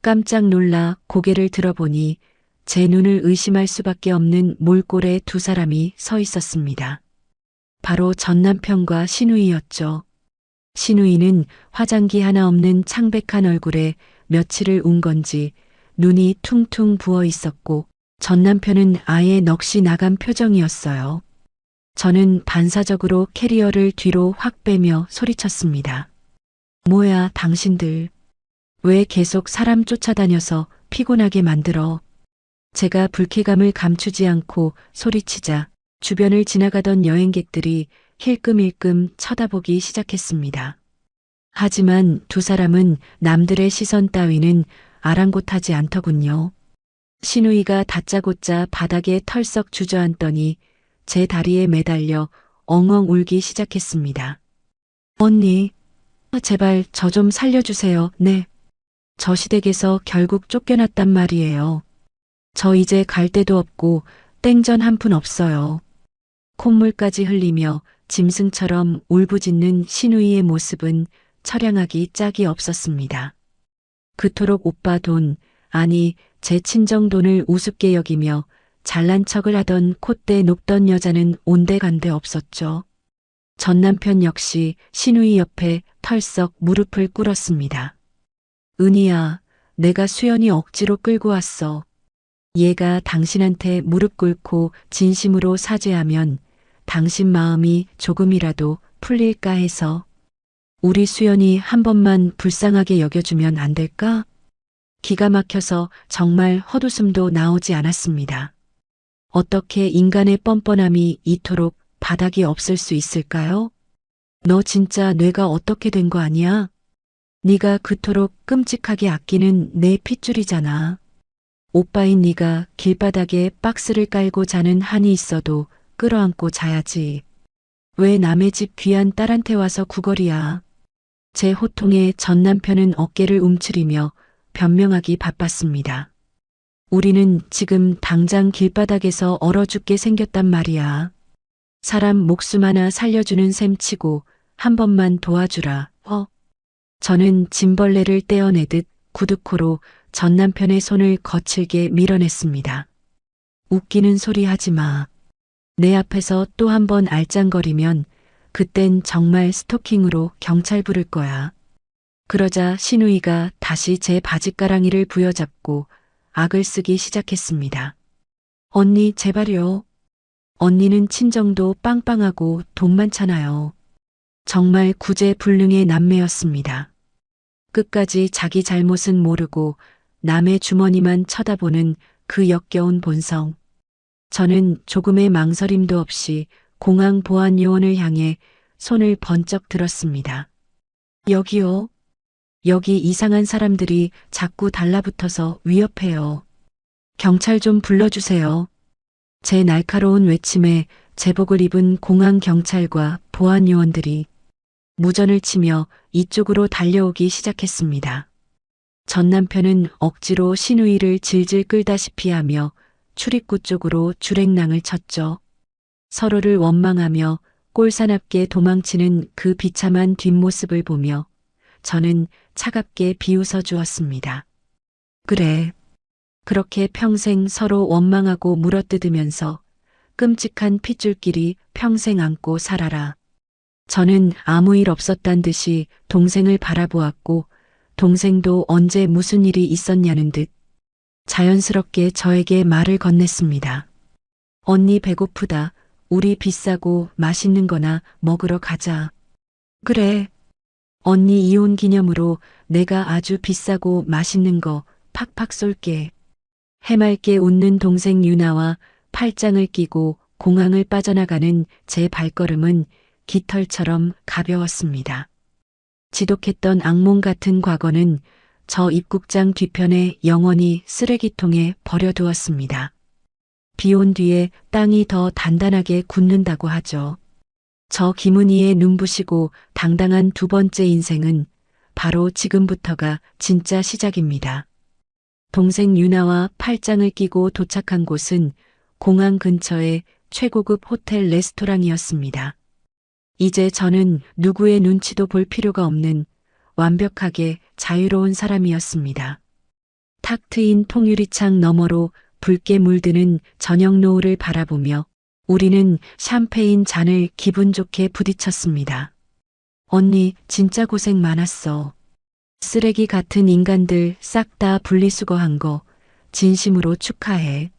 깜짝 놀라 고개를 들어보니 제 눈을 의심할 수밖에 없는 몰골에 두 사람이 서 있었습니다. 바로 전 남편과 신우이였죠. 신우이는 화장기 하나 없는 창백한 얼굴에 며칠을 운 건지 눈이 퉁퉁 부어 있었고 전 남편은 아예 넋이 나간 표정이었어요. 저는 반사적으로 캐리어를 뒤로 확 빼며 소리쳤습니다. 뭐야, 당신들. 왜 계속 사람 쫓아다녀서 피곤하게 만들어. 제가 불쾌감을 감추지 않고 소리치자 주변을 지나가던 여행객들이 힐끔힐끔 쳐다보기 시작했습니다. 하지만 두 사람은 남들의 시선 따위는 아랑곳하지 않더군요. 신우이가 다짜고짜 바닥에 털썩 주저앉더니 제 다리에 매달려 엉엉 울기 시작했습니다. 언니, 제발 저 좀 살려주세요. 네. 저 시댁에서 결국 쫓겨났단 말이에요. 저 이제 갈 데도 없고 땡전 한 푼 없어요. 콧물까지 흘리며 짐승처럼 울부짖는 신우이의 모습은 처량하기 짝이 없었습니다. 그토록 오빠 돈, 아니 제 친정 돈을 우습게 여기며 잘난 척을 하던 콧대 높던 여자는 온데간데 없었죠. 전 남편 역시 신우이 옆에 털썩 무릎을 꿇었습니다. 은희야, 내가 수연이 억지로 끌고 왔어. 얘가 당신한테 무릎 꿇고 진심으로 사죄하면 당신 마음이 조금이라도 풀릴까 해서. 우리 수연이 한 번만 불쌍하게 여겨주면 안 될까? 기가 막혀서 정말 헛웃음도 나오지 않았습니다. 어떻게 인간의 뻔뻔함이 이토록 바닥이 없을 수 있을까요? 너 진짜 뇌가 어떻게 된 거 아니야? 네가 그토록 끔찍하게 아끼는 내 핏줄이잖아. 오빠인 네가 길바닥에 박스를 깔고 자는 한이 있어도 끌어안고 자야지. 왜 남의 집 귀한 딸한테 와서 구걸이야. 제 호통에 전 남편은 어깨를 움츠리며 변명하기 바빴습니다. 우리는 지금 당장 길바닥에서 얼어 죽게 생겼단 말이야. 사람 목숨 하나 살려주는 셈 치고 한 번만 도와주라. 저는 짐벌레를 떼어내듯 구두코로 전 남편의 손을 거칠게 밀어냈습니다. 웃기는 소리 하지 마. 내 앞에서 또 한 번 알짱거리면 그땐 정말 스토킹으로 경찰 부를 거야. 그러자 신우이가 다시 제 바짓가랑이를 부여잡고 악을 쓰기 시작했습니다. 언니 제발요. 언니는 친정도 빵빵하고 돈 많잖아요. 정말 구제불능의 남매였습니다. 끝까지 자기 잘못은 모르고 남의 주머니만 쳐다보는 그 역겨운 본성. 저는 조금의 망설임도 없이 공항 보안 요원을 향해 손을 번쩍 들었습니다. 여기요. 여기 이상한 사람들이 자꾸 달라붙어서 위협해요. 경찰 좀 불러주세요. 제 날카로운 외침에 제복을 입은 공항 경찰과 보안 요원들이 무전을 치며 이쪽으로 달려오기 시작했습니다. 전 남편은 억지로 신우이를 질질 끌다시피 하며 출입구 쪽으로 주랭랑을 쳤죠. 서로를 원망하며 꼴사납게 도망치는 그 비참한 뒷모습을 보며 저는 차갑게 비웃어 주었습니다. 그래. 그렇게 평생 서로 원망하고 물어뜯으면서 끔찍한 핏줄끼리 평생 안고 살아라. 저는 아무 일 없었단 듯이 동생을 바라보았고 동생도 언제 무슨 일이 있었냐는 듯 자연스럽게 저에게 말을 건넸습니다. 언니 배고프다. 우리 비싸고 맛있는 거나 먹으러 가자. 그래. 언니 이혼 기념으로 내가 아주 비싸고 맛있는 거 팍팍 쏠게. 해맑게 웃는 동생 유나와 팔짱을 끼고 공항을 빠져나가는 제 발걸음은 깃털처럼 가벼웠습니다. 지독했던 악몽 같은 과거는 저 입국장 뒤편에 영원히 쓰레기통에 버려두었습니다. 비 온 뒤에 땅이 더 단단하게 굳는다고 하죠. 저 김은희의 눈부시고 당당한 두 번째 인생은 바로 지금부터가 진짜 시작입니다. 동생 유나와 팔짱을 끼고 도착한 곳은 공항 근처의 최고급 호텔 레스토랑이었습니다. 이제 저는 누구의 눈치도 볼 필요가 없는 완벽하게 자유로운 사람이었습니다. 탁 트인 통유리창 너머로 붉게 물드는 저녁 노을을 바라보며 우리는 샴페인 잔을 기분 좋게 부딪혔습니다. 언니 진짜 고생 많았어. 쓰레기 같은 인간들 싹 다 분리수거한 거 진심으로 축하해.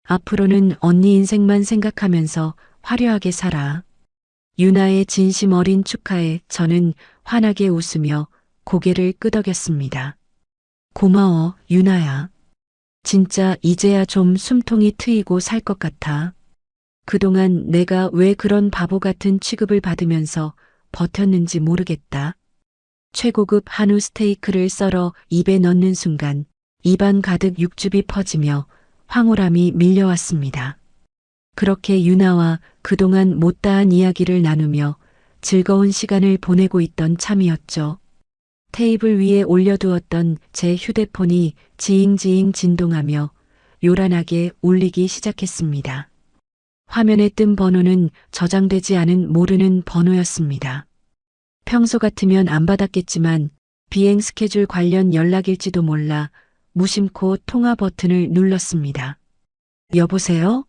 앞으로는 언니 인생만 생각하면서 화려하게 살아. 유나의 진심 어린 축하에 저는 환하게 웃으며 고개를 끄덕였습니다. 고마워, 유나야. 진짜 이제야 좀 숨통이 트이고 살 것 같아. 그동안 내가 왜 그런 바보 같은 취급을 받으면서 버텼는지 모르겠다. 최고급 한우 스테이크를 썰어 입에 넣는 순간 입안 가득 육즙이 퍼지며 황홀함이 밀려왔습니다. 그렇게 유나와 그동안 못다한 이야기를 나누며 즐거운 시간을 보내고 있던 참이었죠. 테이블 위에 올려두었던 제 휴대폰이 지잉지잉 진동하며 요란하게 울리기 시작했습니다. 화면에 뜬 번호는 저장되지 않은 모르는 번호였습니다. 평소 같으면 안 받았겠지만 비행 스케줄 관련 연락일지도 몰라 무심코 통화 버튼을 눌렀습니다. 여보세요?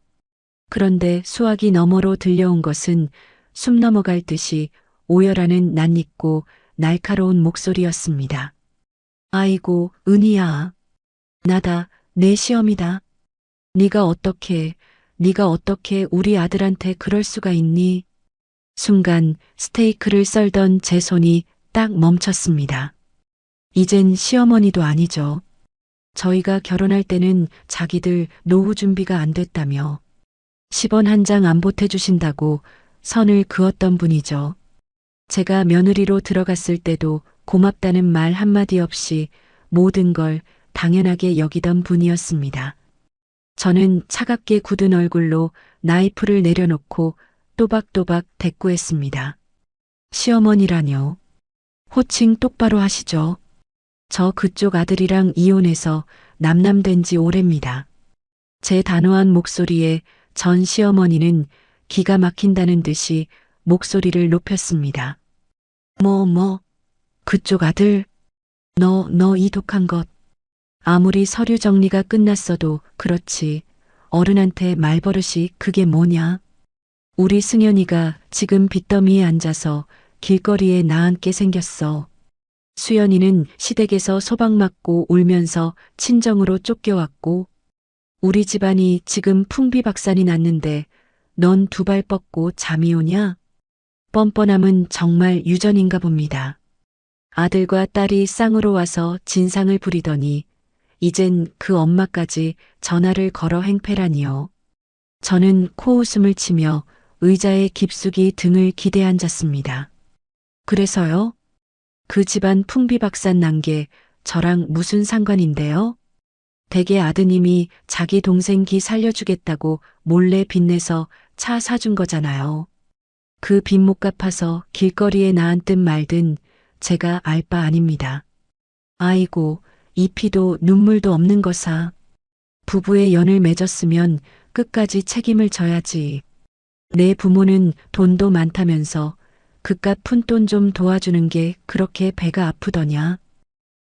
그런데 수화기 너머로 들려온 것은 숨 넘어갈 듯이 오열하는 낯익고 날카로운 목소리였습니다. 아이고, 은희야. 나다, 내 시험이다. 네가 어떻게 우리 아들한테 그럴 수가 있니? 순간 스테이크를 썰던 제 손이 딱 멈췄습니다. 이젠 시어머니도 아니죠. 저희가 결혼할 때는 자기들 노후 준비가 안 됐다며 10원 한 장 안 보태주신다고 선을 그었던 분이죠. 제가 며느리로 들어갔을 때도 고맙다는 말 한마디 없이 모든 걸 당연하게 여기던 분이었습니다. 저는 차갑게 굳은 얼굴로 나이프를 내려놓고 또박또박 대꾸했습니다. 시어머니라뇨. 호칭 똑바로 하시죠. 저 그쪽 아들이랑 이혼해서 남남된 지 오래입니다. 제 단호한 목소리에 전 시어머니는 기가 막힌다는 듯이 목소리를 높였습니다. 그쪽 아들? 너 이 독한 것. 아무리 서류 정리가 끝났어도 그렇지. 어른한테 말버릇이 그게 뭐냐? 우리 승연이가 지금 빚더미에 앉아서 길거리에 나앉게 생겼어. 수연이는 시댁에서 소박 맞고 울면서 친정으로 쫓겨왔고, 우리 집안이 지금 풍비박산이 났는데 넌 두 발 뻗고 잠이 오냐? 뻔뻔함은 정말 유전인가 봅니다. 아들과 딸이 쌍으로 와서 진상을 부리더니 이젠 그 엄마까지 전화를 걸어 행패라니요. 저는 코웃음을 치며 의자에 깊숙이 등을 기대 앉았습니다. 그래서요? 그 집안 풍비박산 난 게 저랑 무슨 상관인데요? 대개 아드님이 자기 동생 기 살려주겠다고 몰래 빚내서 차 사준 거잖아요. 그 빚 못 갚아서 길거리에 나앉든 말든 제가 알 바 아닙니다. 아이고, 이 피도 눈물도 없는 거사. 부부의 연을 맺었으면 끝까지 책임을 져야지. 내 부모는 돈도 많다면서 그깟 푼돈 좀 도와주는 게 그렇게 배가 아프더냐.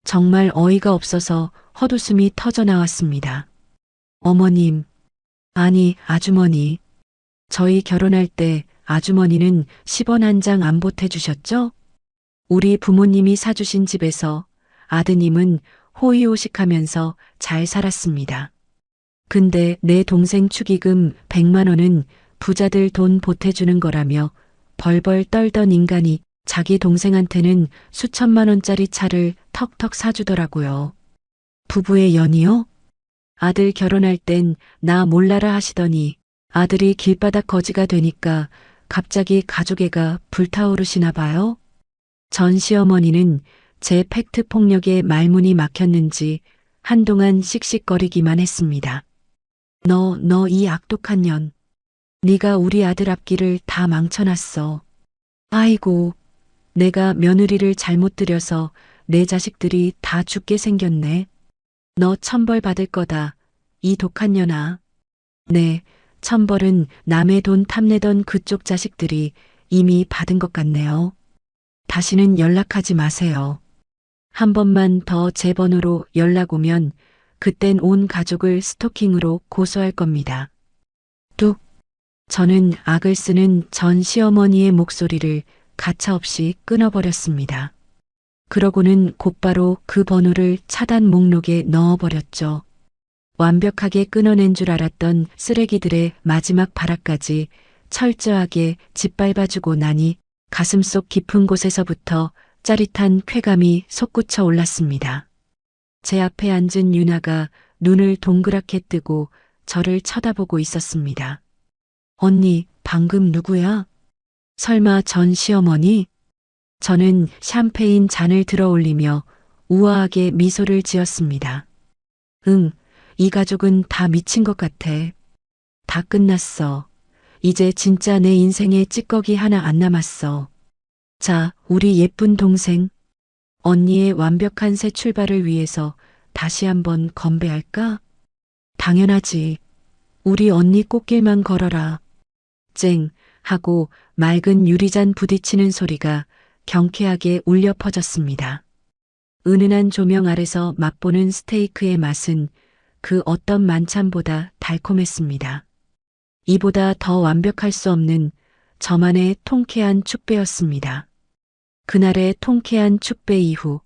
정말 어이가 없어서 헛웃음이 터져 나왔습니다. 어머님, 아니 아주머니. 저희 결혼할 때 아주머니는 10원 한 장 안 보태주셨죠? 우리 부모님이 사주신 집에서 아드님은 호의호식하면서 잘 살았습니다. 근데 내 동생 축의금 100만 원은 부자들 돈 보태주는 거라며 벌벌 떨던 인간이 자기 동생한테는 수천만 원짜리 차를 턱턱 사주더라고요. 부부의 연이요? 아들 결혼할 땐 나 몰라라 하시더니 아들이 길바닥 거지가 되니까 갑자기 가족애가 불타오르시나 봐요. 전 시어머니는 제 팩트 폭력에 말문이 막혔는지 한동안 씩씩거리기만 했습니다. 너 이 악독한 년. 네가 우리 아들 앞길을 다 망쳐놨어. 아이고, 내가 며느리를 잘못 들여서 내 자식들이 다 죽게 생겼네. 너 천벌 받을 거다. 이 독한 년아. 네, 천벌은 남의 돈 탐내던 그쪽 자식들이 이미 받은 것 같네요. 다시는 연락하지 마세요. 한 번만 더 제 번호로 연락 오면 그땐 온 가족을 스토킹으로 고소할 겁니다. 뚝. 저는 악을 쓰는 전 시어머니의 목소리를 가차없이 끊어버렸습니다. 그러고는 곧바로 그 번호를 차단 목록에 넣어버렸죠. 완벽하게 끊어낸 줄 알았던 쓰레기들의 마지막 발악까지 철저하게 짓밟아주고 나니 가슴속 깊은 곳에서부터 짜릿한 쾌감이 솟구쳐 올랐습니다. 제 앞에 앉은 유나가 눈을 동그랗게 뜨고 저를 쳐다보고 있었습니다. 언니, 방금 누구야? 설마 전 시어머니? 저는 샴페인 잔을 들어 올리며 우아하게 미소를 지었습니다. 응, 이 가족은 다 미친 것 같아. 다 끝났어. 이제 진짜 내 인생에 찌꺼기 하나 안 남았어. 자, 우리 예쁜 동생. 언니의 완벽한 새 출발을 위해서 다시 한번 건배할까? 당연하지. 우리 언니 꽃길만 걸어라. 쨍 하고 맑은 유리잔 부딪히는 소리가 경쾌하게 울려 퍼졌습니다. 은은한 조명 아래서 맛보는 스테이크의 맛은 그 어떤 만찬보다 달콤했습니다. 이보다 더 완벽할 수 없는 저만의 통쾌한 축배였습니다. 그날의 통쾌한 축배 이후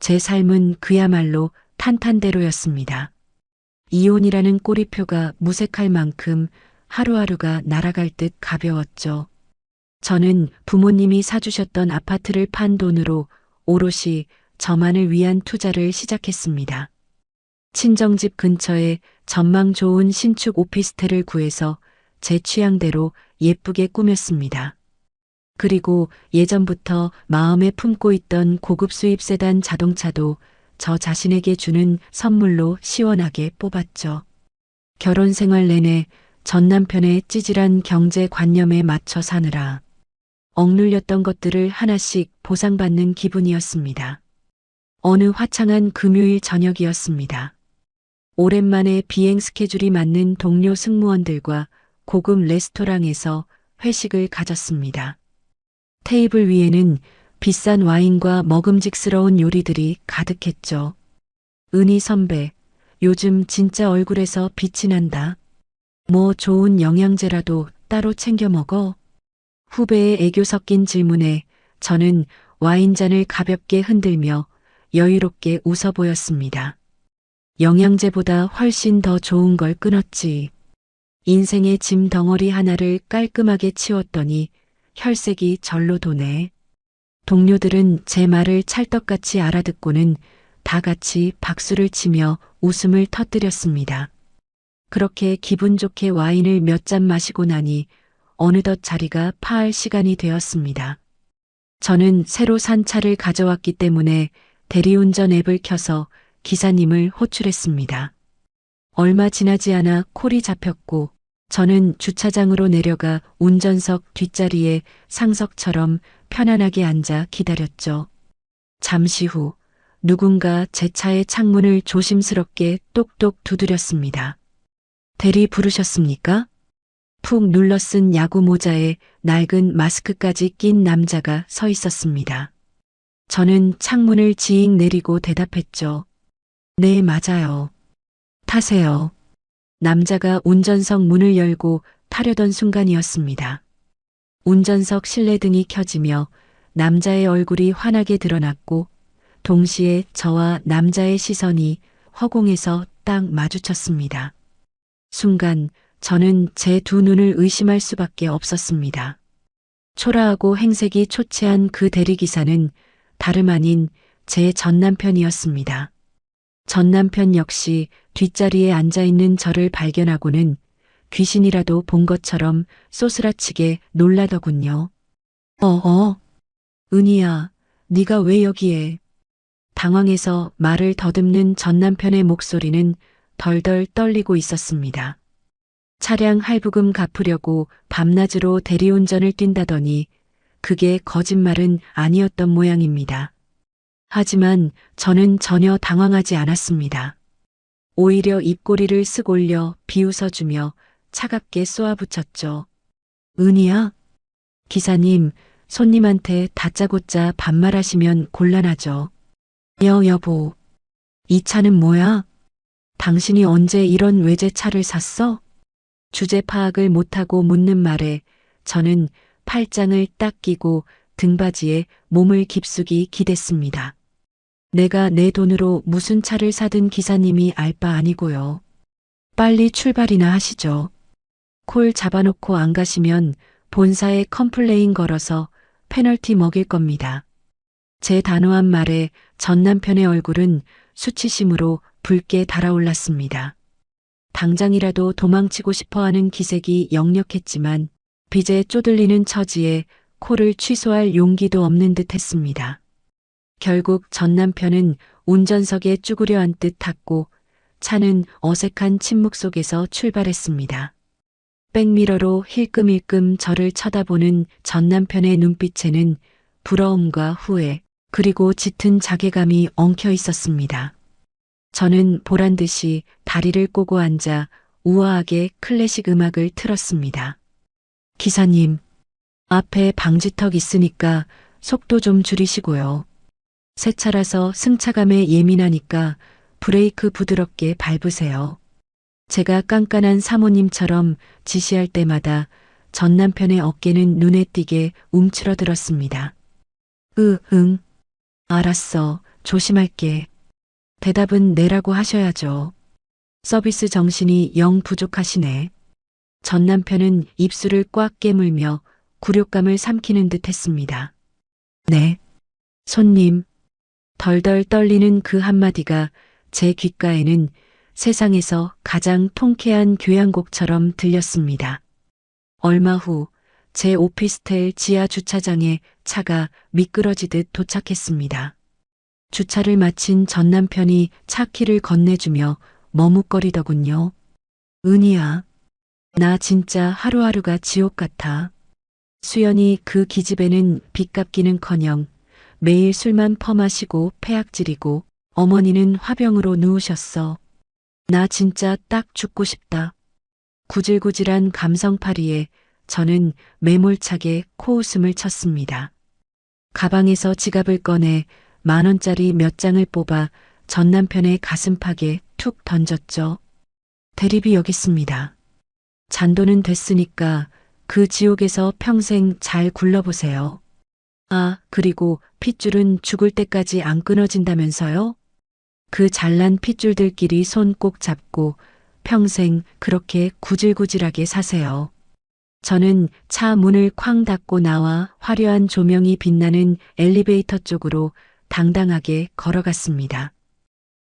제 삶은 그야말로 탄탄대로였습니다. 이혼이라는 꼬리표가 무색할 만큼 하루하루가 날아갈 듯 가벼웠죠. 저는 부모님이 사주셨던 아파트를 판 돈으로 오롯이 저만을 위한 투자를 시작했습니다. 친정집 근처에 전망 좋은 신축 오피스텔을 구해서 제 취향대로 예쁘게 꾸몄습니다. 그리고 예전부터 마음에 품고 있던 고급 수입 세단 자동차도 저 자신에게 주는 선물로 시원하게 뽑았죠. 결혼 생활 내내 전 남편의 찌질한 경제관념에 맞춰 사느라 억눌렸던 것들을 하나씩 보상받는 기분이었습니다. 어느 화창한 금요일 저녁이었습니다. 오랜만에 비행 스케줄이 맞는 동료 승무원들과 고급 레스토랑에서 회식을 가졌습니다. 테이블 위에는 비싼 와인과 먹음직스러운 요리들이 가득했죠. 은희 선배, 요즘 진짜 얼굴에서 빛이 난다. 뭐 좋은 영양제라도 따로 챙겨 먹어? 후배의 애교 섞인 질문에 저는 와인잔을 가볍게 흔들며 여유롭게 웃어 보였습니다. 영양제보다 훨씬 더 좋은 걸 끊었지. 인생의 짐 덩어리 하나를 깔끔하게 치웠더니 혈색이 절로 도네. 동료들은 제 말을 찰떡같이 알아듣고는 다 같이 박수를 치며 웃음을 터뜨렸습니다. 그렇게 기분 좋게 와인을 몇 잔 마시고 나니 어느덧 자리가 파할 시간이 되었습니다. 저는 새로 산 차를 가져왔기 때문에 대리운전 앱을 켜서 기사님을 호출했습니다. 얼마 지나지 않아 콜이 잡혔고 저는 주차장으로 내려가 운전석 뒷자리에 상석처럼 편안하게 앉아 기다렸죠. 잠시 후 누군가 제 차의 창문을 조심스럽게 똑똑 두드렸습니다. 대리 부르셨습니까? 푹 눌러쓴 야구 모자에 낡은 마스크까지 낀 남자가 서 있었습니다. 저는 창문을 지익 내리고 대답했죠. 네, 맞아요. 타세요. 남자가 운전석 문을 열고 타려던 순간이었습니다. 운전석 실내등이 켜지며 남자의 얼굴이 환하게 드러났고 동시에 저와 남자의 시선이 허공에서 딱 마주쳤습니다. 순간 저는 제 두 눈을 의심할 수밖에 없었습니다. 초라하고 행색이 초췌한 그 대리기사는 다름 아닌 제 전남편이었습니다. 전남편 역시 뒷자리에 앉아있는 저를 발견하고는 귀신이라도 본 것처럼 쏘스라치게 놀라더군요. 은희야, 네가 왜 여기에? 당황해서 말을 더듬는 전남편의 목소리는 덜덜 떨리고 있었습니다. 차량 할부금 갚으려고 밤낮으로 대리운전을 뛴다더니 그게 거짓말은 아니었던 모양입니다. 하지만 저는 전혀 당황하지 않았습니다. 오히려 입꼬리를 쓱 올려 비웃어주며 차갑게 쏘아붙였죠. 은희야? 기사님, 손님한테 다짜고짜 반말하시면 곤란하죠. 여보, 이 차는 뭐야? 당신이 언제 이런 외제차를 샀어? 주제 파악을 못하고 묻는 말에 저는 팔짱을 딱 끼고 등받이에 몸을 깊숙이 기댔습니다. 내가 내 돈으로 무슨 차를 사든 기사님이 알 바 아니고요. 빨리 출발이나 하시죠. 콜 잡아놓고 안 가시면 본사에 컴플레인 걸어서 페널티 먹일 겁니다. 제 단호한 말에 전 남편의 얼굴은 수치심으로 붉게 달아올랐습니다. 당장이라도 도망치고 싶어하는 기색이 역력했지만 빚에 쪼들리는 처지에 콜을 취소할 용기도 없는 듯 했습니다. 결국 전 남편은 운전석에 쭈그려 앉듯 탔고 차는 어색한 침묵 속에서 출발했습니다. 백미러로 힐끔힐끔 저를 쳐다보는 전 남편의 눈빛에는 부러움과 후회 그리고 짙은 자괴감이 엉켜 있었습니다. 저는 보란듯이 다리를 꼬고 앉아 우아하게 클래식 음악을 틀었습니다. 기사님, 앞에 방지턱 있으니까 속도 좀 줄이시고요. 새 차라서 승차감에 예민하니까 브레이크 부드럽게 밟으세요. 제가 깐깐한 사모님처럼 지시할 때마다 전 남편의 어깨는 눈에 띄게 움츠러들었습니다. 응, 알았어. 조심할게. 대답은 네라고 하셔야죠. 서비스 정신이 영 부족하시네. 전 남편은 입술을 꽉 깨물며 굴욕감을 삼키는 듯 했습니다. 네. 손님. 덜덜 떨리는 그 한마디가 제 귓가에는 세상에서 가장 통쾌한 교향곡처럼 들렸습니다. 얼마 후 제 오피스텔 지하 주차장에 차가 미끄러지듯 도착했습니다. 주차를 마친 전 남편이 차 키를 건네주며 머뭇거리더군요. 은희야, 나 진짜 하루하루가 지옥 같아. 수연이 그 기집애는 빚 갚기는커녕 매일 술만 퍼마시고 폐악질이고 어머니는 화병으로 누우셨어. 나 진짜 딱 죽고 싶다. 구질구질한 감성파리에 저는 매몰차게 코웃음을 쳤습니다. 가방에서 지갑을 꺼내 10,000원짜리 몇 장을 뽑아 전 남편의 가슴팍에 툭 던졌죠. 대리비 여기 있습니다. 잔돈은 됐으니까 그 지옥에서 평생 잘 굴러보세요. 아, 그리고 핏줄은 죽을 때까지 안 끊어진다면서요? 그 잘난 핏줄들끼리 손 꼭 잡고 평생 그렇게 구질구질하게 사세요. 저는 차 문을 쾅 닫고 나와 화려한 조명이 빛나는 엘리베이터 쪽으로 당당하게 걸어갔습니다.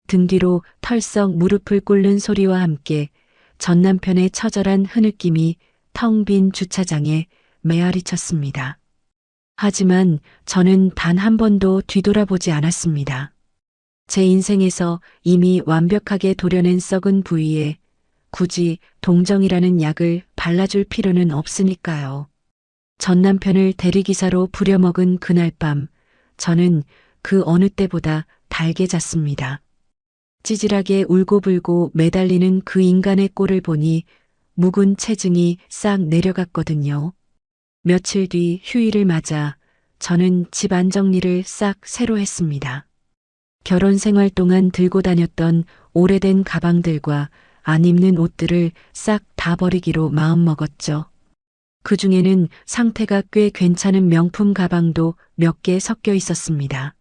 등 뒤로 털썩 무릎을 꿇는 소리와 함께 전 남편의 처절한 흐느낌이 텅 빈 주차장에 메아리 쳤습니다. 하지만 저는 단 한 번도 뒤돌아보지 않았습니다. 제 인생에서 이미 완벽하게 도려낸 썩은 부위에 굳이 동정이라는 약을 발라줄 필요는 없으니까요. 전 남편을 대리기사로 부려먹은 그날 밤, 저는 그 어느 때보다 달게 잤습니다. 찌질하게 울고불고 매달리는 그 인간의 꼴을 보니 묵은 체증이 싹 내려갔거든요. 며칠 뒤 휴일을 맞아 저는 집 안정리를 싹 새로 했습니다. 결혼 생활 동안 들고 다녔던 오래된 가방들과 안 입는 옷들을 싹 다 버리기로 마음먹었죠. 그 중에는 상태가 꽤 괜찮은 명품 가방도 몇 개 섞여 있었습니다.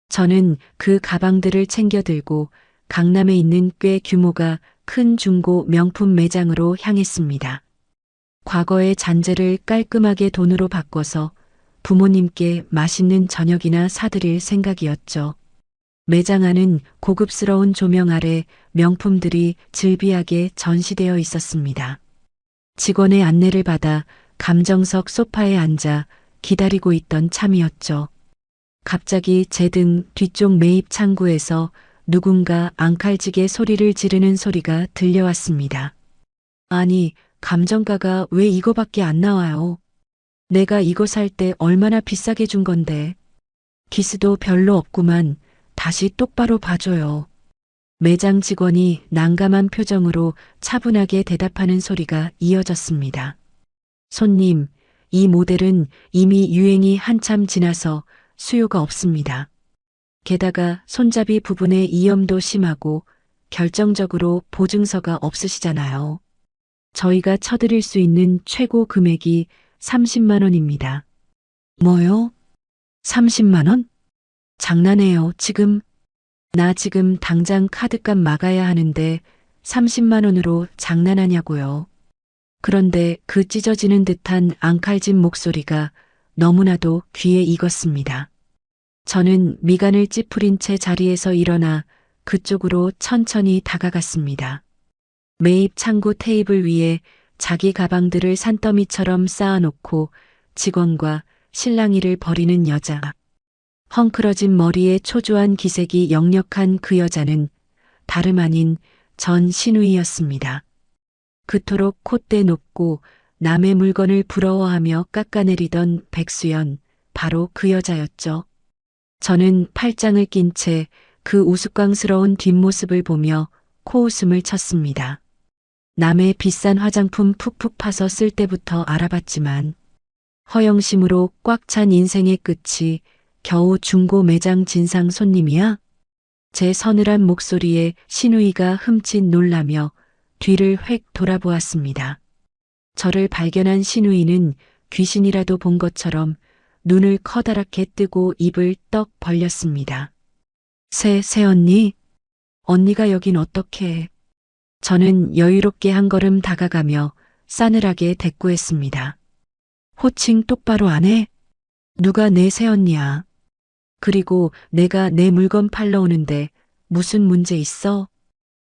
저는 그 가방들을 챙겨 들고 강남에 있는 꽤 규모가 큰 중고 명품 매장으로 향했습니다. 과거의 잔재를 깔끔하게 돈으로 바꿔서 부모님께 맛있는 저녁이나 사드릴 생각이었죠. 매장 안은 고급스러운 조명 아래 명품들이 즐비하게 전시되어 있었습니다. 직원의 안내를 받아 감정석 소파에 앉아 기다리고 있던 참이었죠. 갑자기 제 등 뒤쪽 매입 창구에서 누군가 앙칼지게 소리를 지르는 소리가 들려왔습니다. 아니, 감정가가 왜 이거밖에 안 나와요? 내가 이거 살 때 얼마나 비싸게 준 건데. 기스도 별로 없구만. 다시 똑바로 봐줘요. 매장 직원이 난감한 표정으로 차분하게 대답하는 소리가 이어졌습니다. 손님, 이 모델은 이미 유행이 한참 지나서 수요가 없습니다. 게다가 손잡이 부분에 이염도 심하고 결정적으로 보증서가 없으시잖아요. 저희가 쳐드릴 수 있는 최고 금액이 30만 원입니다. 뭐요? 30만 원? 장난해요, 지금. 나 지금 당장 카드값 막아야 하는데 30만 원으로 장난하냐고요. 그런데 그 찢어지는 듯한 앙칼진 목소리가 너무나도 귀에 익었습니다. 저는 미간을 찌푸린 채 자리에서 일어나 그쪽으로 천천히 다가갔습니다. 매입 창구 테이블 위에 자기 가방들을 산더미처럼 쌓아놓고 직원과 실랑이를 벌이는 여자. 헝클어진 머리에 초조한 기색이 역력한 그 여자는 다름 아닌 전 신우이였습니다. 그토록 콧대 높고 남의 물건을 부러워하며 깎아내리던 백수연, 바로 그 여자였죠. 저는 팔짱을 낀 채 그 우스꽝스러운 뒷모습을 보며 코웃음을 쳤습니다. 남의 비싼 화장품 푹푹 파서 쓸 때부터 알아봤지만 허영심으로 꽉 찬 인생의 끝이 겨우 중고 매장 진상 손님이야? 제 서늘한 목소리에 신우이가 흠칫 놀라며 뒤를 획 돌아보았습니다. 저를 발견한 신우이는 귀신이라도 본 것처럼 눈을 커다랗게 뜨고 입을 떡 벌렸습니다. 새언니? 언니가 여긴 어떻게? 저는 여유롭게 한 걸음 다가가며 싸늘하게 대꾸했습니다. 호칭 똑바로 안 해? 누가 내 새언니야? 그리고 내가 내 물건 팔러 오는데 무슨 문제 있어?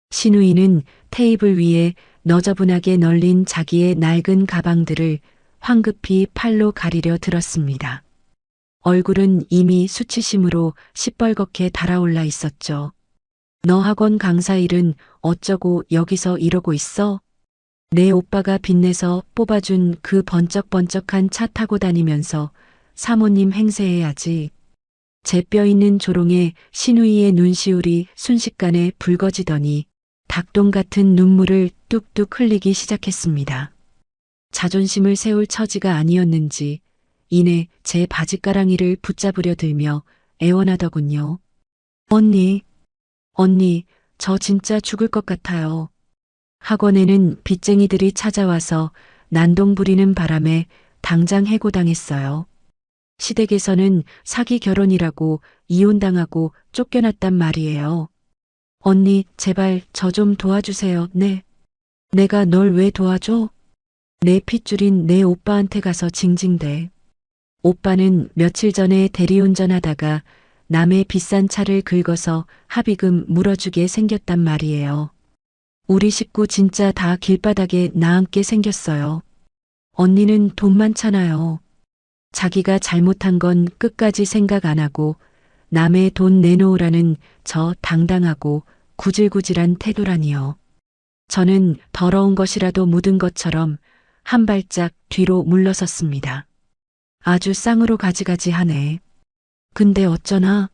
신우이는 테이블 위에 너저분하게 널린 자기의 낡은 가방들을 황급히 팔로 가리려 들었습니다. 얼굴은 이미 수치심으로 시뻘겋게 달아올라 있었죠. 너 학원 강사 일은 어쩌고 여기서 이러고 있어? 내 오빠가 빚내서 뽑아준 그 번쩍번쩍한 차 타고 다니면서 사모님 행세해야지. 제 뼈 있는 조롱에 신우이의 눈시울이 순식간에 붉어지더니 닭똥 같은 눈물을 뚝뚝 흘리기 시작했습니다. 자존심을 세울 처지가 아니었는지 이내 제 바짓가랑이를 붙잡으려 들며 애원하더군요. 언니, 언니, 저 진짜 죽을 것 같아요. 학원에는 빚쟁이들이 찾아와서 난동 부리는 바람에 당장 해고당했어요. 시댁에서는 사기 결혼이라고 이혼당하고 쫓겨났단 말이에요. 언니, 제발 저 좀 도와주세요. 네. 내가 널 왜 도와줘? 내 핏줄인 내 오빠한테 가서 징징대. 오빠는 며칠 전에 대리운전하다가 남의 비싼 차를 긁어서 합의금 물어주게 생겼단 말이에요. 우리 식구 진짜 다 길바닥에 나앉게 생겼어요. 언니는 돈 많잖아요. 자기가 잘못한 건 끝까지 생각 안 하고 남의 돈 내놓으라는 저 당당하고 구질구질한 태도라니요. 저는 더러운 것이라도 묻은 것처럼 한 발짝 뒤로 물러섰습니다. 아주 쌍으로 가지가지하네. 근데 어쩌나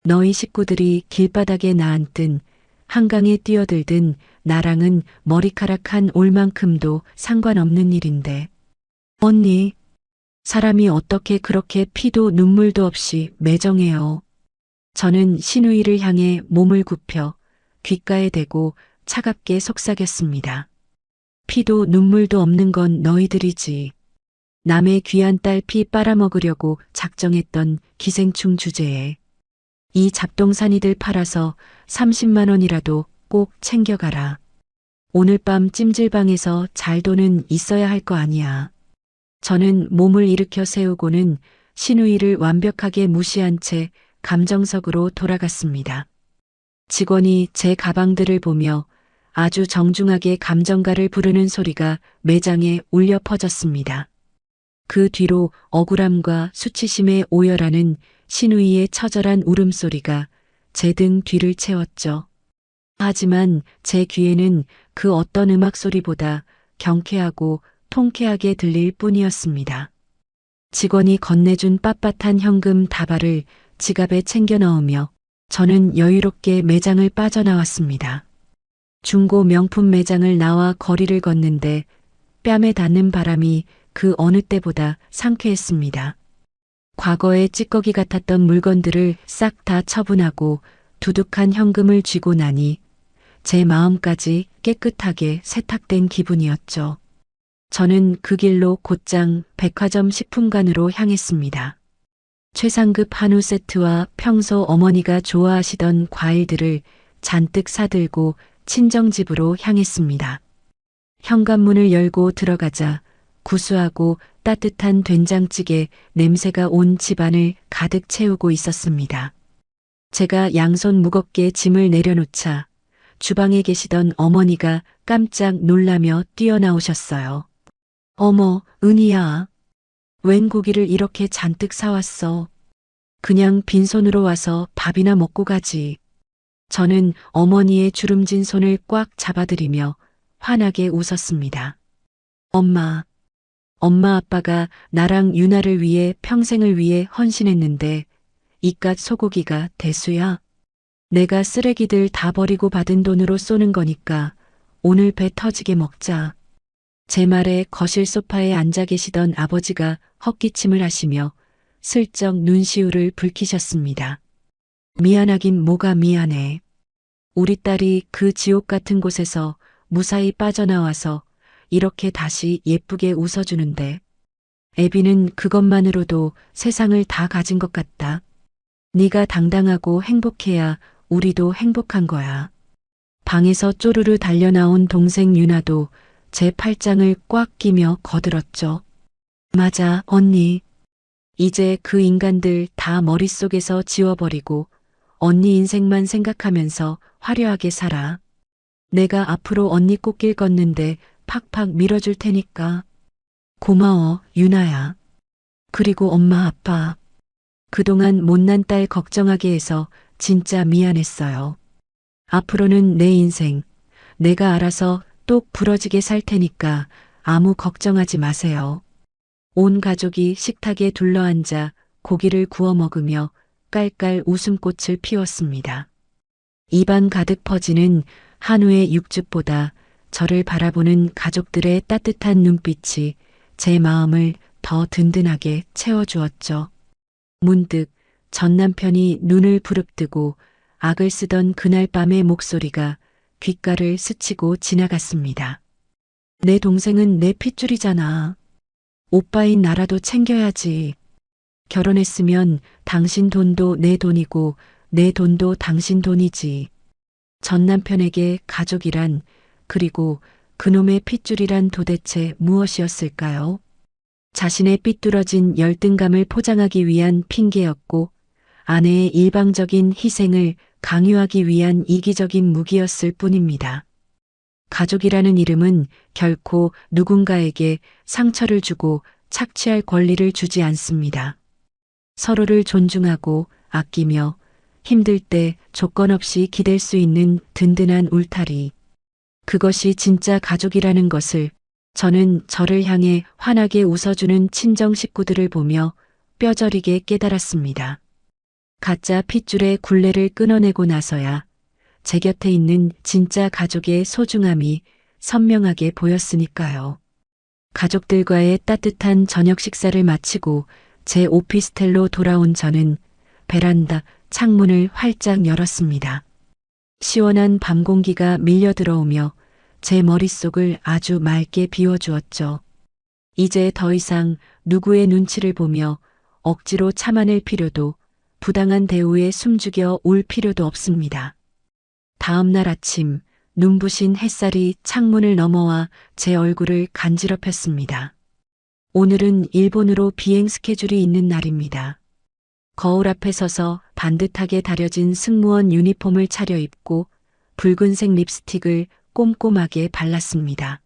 너희 식구들이 길바닥에 나앉든 한강에 뛰어들든 나랑은 머리카락 한 올만큼도 상관없는 일인데. 언니, 사람이 어떻게 그렇게 피도 눈물도 없이 매정해요. 저는 신우이를 향해 몸을 굽혀 귓가에 대고 차갑게 속삭였습니다. 피도 눈물도 없는 건 너희들이지. 남의 귀한 딸 피 빨아먹으려고 작정했던 기생충 주제에. 이 잡동사니들 팔아서 30만 원이라도 꼭 챙겨가라. 오늘 밤 찜질방에서 잘 돈은 있어야 할 거 아니야. 저는 몸을 일으켜 세우고는 신우이를 완벽하게 무시한 채 감정석으로 돌아갔습니다. 직원이 제 가방들을 보며 아주 정중하게 감정가를 부르는 소리가 매장에 울려 퍼졌습니다. 그 뒤로 억울함과 수치심에 오열하는 신우이의 처절한 울음소리가 제 등 뒤를 채웠죠. 하지만 제 귀에는 그 어떤 음악 소리보다 경쾌하고 통쾌하게 들릴 뿐이었습니다. 직원이 건네준 빳빳한 현금 다발을 지갑에 챙겨 넣으며 저는 여유롭게 매장을 빠져나왔습니다. 중고 명품 매장을 나와 거리를 걷는데 뺨에 닿는 바람이 그 어느 때보다 상쾌했습니다. 과거에 찌꺼기 같았던 물건들을 싹 다 처분하고 두둑한 현금을 쥐고 나니 제 마음까지 깨끗하게 세탁된 기분이었죠. 저는 그 길로 곧장 백화점 식품관으로 향했습니다. 최상급 한우 세트와 평소 어머니가 좋아하시던 과일들을 잔뜩 사들고 친정집으로 향했습니다. 현관문을 열고 들어가자 구수하고 따뜻한 된장찌개 냄새가 온 집안을 가득 채우고 있었습니다. 제가 양손 무겁게 짐을 내려놓자 주방에 계시던 어머니가 깜짝 놀라며 뛰어나오셨어요. 어머, 은희야. 웬 고기를 이렇게 잔뜩 사왔어. 그냥 빈손으로 와서 밥이나 먹고 가지. 저는 어머니의 주름진 손을 꽉 잡아들이며 환하게 웃었습니다. 엄마 아빠가 나랑 유나를 위해 평생을 위해 헌신했는데 이깟 소고기가 대수야. 내가 쓰레기들 다 버리고 받은 돈으로 쏘는 거니까 오늘 배 터지게 먹자. 제 말에 거실 소파에 앉아 계시던 아버지가 헛기침을 하시며 슬쩍 눈시울을 붉히셨습니다. 미안하긴 뭐가 미안해. 우리 딸이 그 지옥 같은 곳에서 무사히 빠져나와서 이렇게 다시 예쁘게 웃어주는데 애비는 그것만으로도 세상을 다 가진 것 같다. 네가 당당하고 행복해야 우리도 행복한 거야. 방에서 쪼르르 달려나온 동생 유나도 제 팔짱을 꽉 끼며 거들었죠. 맞아, 언니. 이제 그 인간들 다 머릿속에서 지워버리고 언니 인생만 생각하면서 화려하게 살아. 내가 앞으로 언니 꽃길 걷는데 팍팍 밀어줄 테니까. 고마워, 유나야. 그리고 엄마, 아빠. 그동안 못난 딸 걱정하게 해서 진짜 미안했어요. 앞으로는 내 인생, 내가 알아서 똑 부러지게 살 테니까 아무 걱정하지 마세요. 온 가족이 식탁에 둘러앉아 고기를 구워 먹으며 깔깔 웃음꽃을 피웠습니다. 입안 가득 퍼지는 한우의 육즙보다 저를 바라보는 가족들의 따뜻한 눈빛이 제 마음을 더 든든하게 채워주었죠. 문득 전 남편이 눈을 부릅뜨고 악을 쓰던 그날 밤의 목소리가 귓가를 스치고 지나갔습니다. 내 동생은 내 핏줄이잖아. 오빠인 나라도 챙겨야지. 결혼했으면 당신 돈도 내 돈이고 내 돈도 당신 돈이지. 전 남편에게 가족이란, 그리고 그놈의 핏줄이란 도대체 무엇이었을까요? 자신의 삐뚤어진 열등감을 포장하기 위한 핑계였고 아내의 일방적인 희생을 강요하기 위한 이기적인 무기였을 뿐입니다. 가족이라는 이름은 결코 누군가에게 상처를 주고 착취할 권리를 주지 않습니다. 서로를 존중하고 아끼며 힘들 때 조건 없이 기댈 수 있는 든든한 울타리. 그것이 진짜 가족이라는 것을 저는 저를 향해 환하게 웃어주는 친정 식구들을 보며 뼈저리게 깨달았습니다. 가짜 핏줄의 굴레를 끊어내고 나서야 제 곁에 있는 진짜 가족의 소중함이 선명하게 보였으니까요. 가족들과의 따뜻한 저녁 식사를 마치고 제 오피스텔로 돌아온 저는 베란다 창문을 활짝 열었습니다. 시원한 밤 공기가 밀려 들어오며 제 머릿속을 아주 맑게 비워주었죠. 이제 더 이상 누구의 눈치를 보며 억지로 참아낼 필요도, 부당한 대우에 숨죽여 울 필요도 없습니다. 다음 날 아침 눈부신 햇살이 창문을 넘어와 제 얼굴을 간지럽혔습니다. 오늘은 일본으로 비행 스케줄이 있는 날입니다. 거울 앞에 서서 반듯하게 다려진 승무원 유니폼을 차려입고 붉은색 립스틱을 꼼꼼하게 발랐습니다.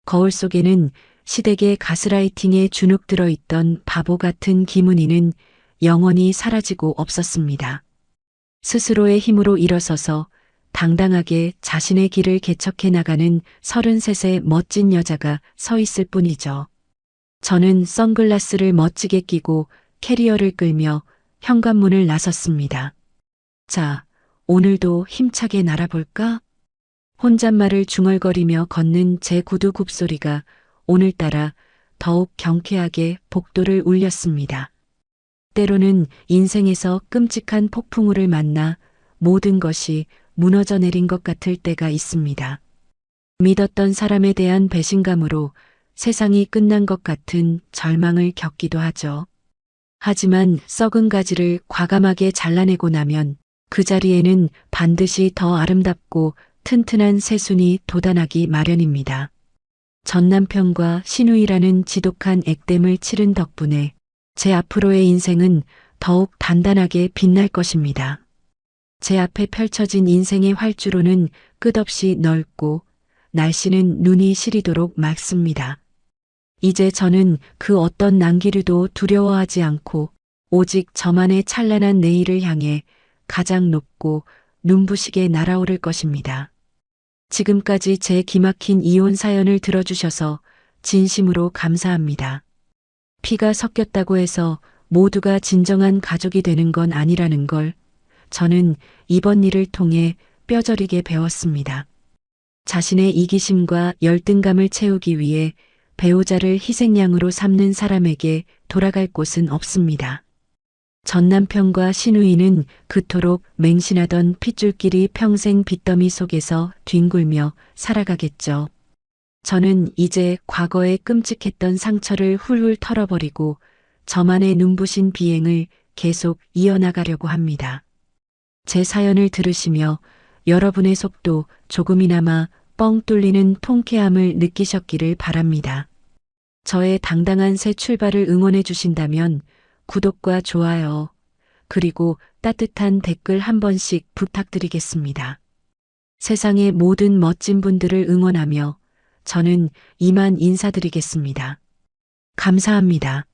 거울 속에는 시댁의 가스라이팅에 주눅 들어있던 바보 같은 김은희는 영원히 사라지고 없었습니다. 스스로의 힘으로 일어서서 당당하게 자신의 길을 개척해 나가는 33의 멋진 여자가 서 있을 뿐이죠. 저는 선글라스를 멋지게 끼고 캐리어를 끌며 현관문을 나섰습니다. 자, 오늘도 힘차게 날아볼까? 혼잣말을 중얼거리며 걷는 제 구두 굽소리가 오늘따라 더욱 경쾌하게 복도를 울렸습니다. 때로는 인생에서 끔찍한 폭풍우를 만나 모든 것이 무너져 내린 것 같을 때가 있습니다. 믿었던 사람에 대한 배신감으로 세상이 끝난 것 같은 절망을 겪기도 하죠. 하지만 썩은 가지를 과감하게 잘라내고 나면 그 자리에는 반드시 더 아름답고 튼튼한 새순이 돋아나기 마련입니다. 전 남편과 신우이라는 지독한 액땜을 치른 덕분에 제 앞으로의 인생은 더욱 단단하게 빛날 것입니다. 제 앞에 펼쳐진 인생의 활주로는 끝없이 넓고 날씨는 눈이 시리도록 맑습니다. 이제 저는 그 어떤 난기류도 두려워하지 않고 오직 저만의 찬란한 내일을 향해 가장 높고 눈부시게 날아오를 것입니다. 지금까지 제 기막힌 이혼 사연을 들어주셔서 진심으로 감사합니다. 피가 섞였다고 해서 모두가 진정한 가족이 되는 건 아니라는 걸 저는 이번 일을 통해 뼈저리게 배웠습니다. 자신의 이기심과 열등감을 채우기 위해 배우자를 희생양으로 삼는 사람에게 돌아갈 곳은 없습니다. 전 남편과 신우이는 그토록 맹신하던 핏줄끼리 평생 빚더미 속에서 뒹굴며 살아가겠죠. 저는 이제 과거의 끔찍했던 상처를 훌훌 털어버리고 저만의 눈부신 비행을 계속 이어나가려고 합니다. 제 사연을 들으시며 여러분의 속도 조금이나마 뻥 뚫리는 통쾌함을 느끼셨기를 바랍니다. 저의 당당한 새 출발을 응원해 주신다면 구독과 좋아요, 그리고 따뜻한 댓글 한 번씩 부탁드리겠습니다. 세상의 모든 멋진 분들을 응원하며 저는 이만 인사드리겠습니다. 감사합니다.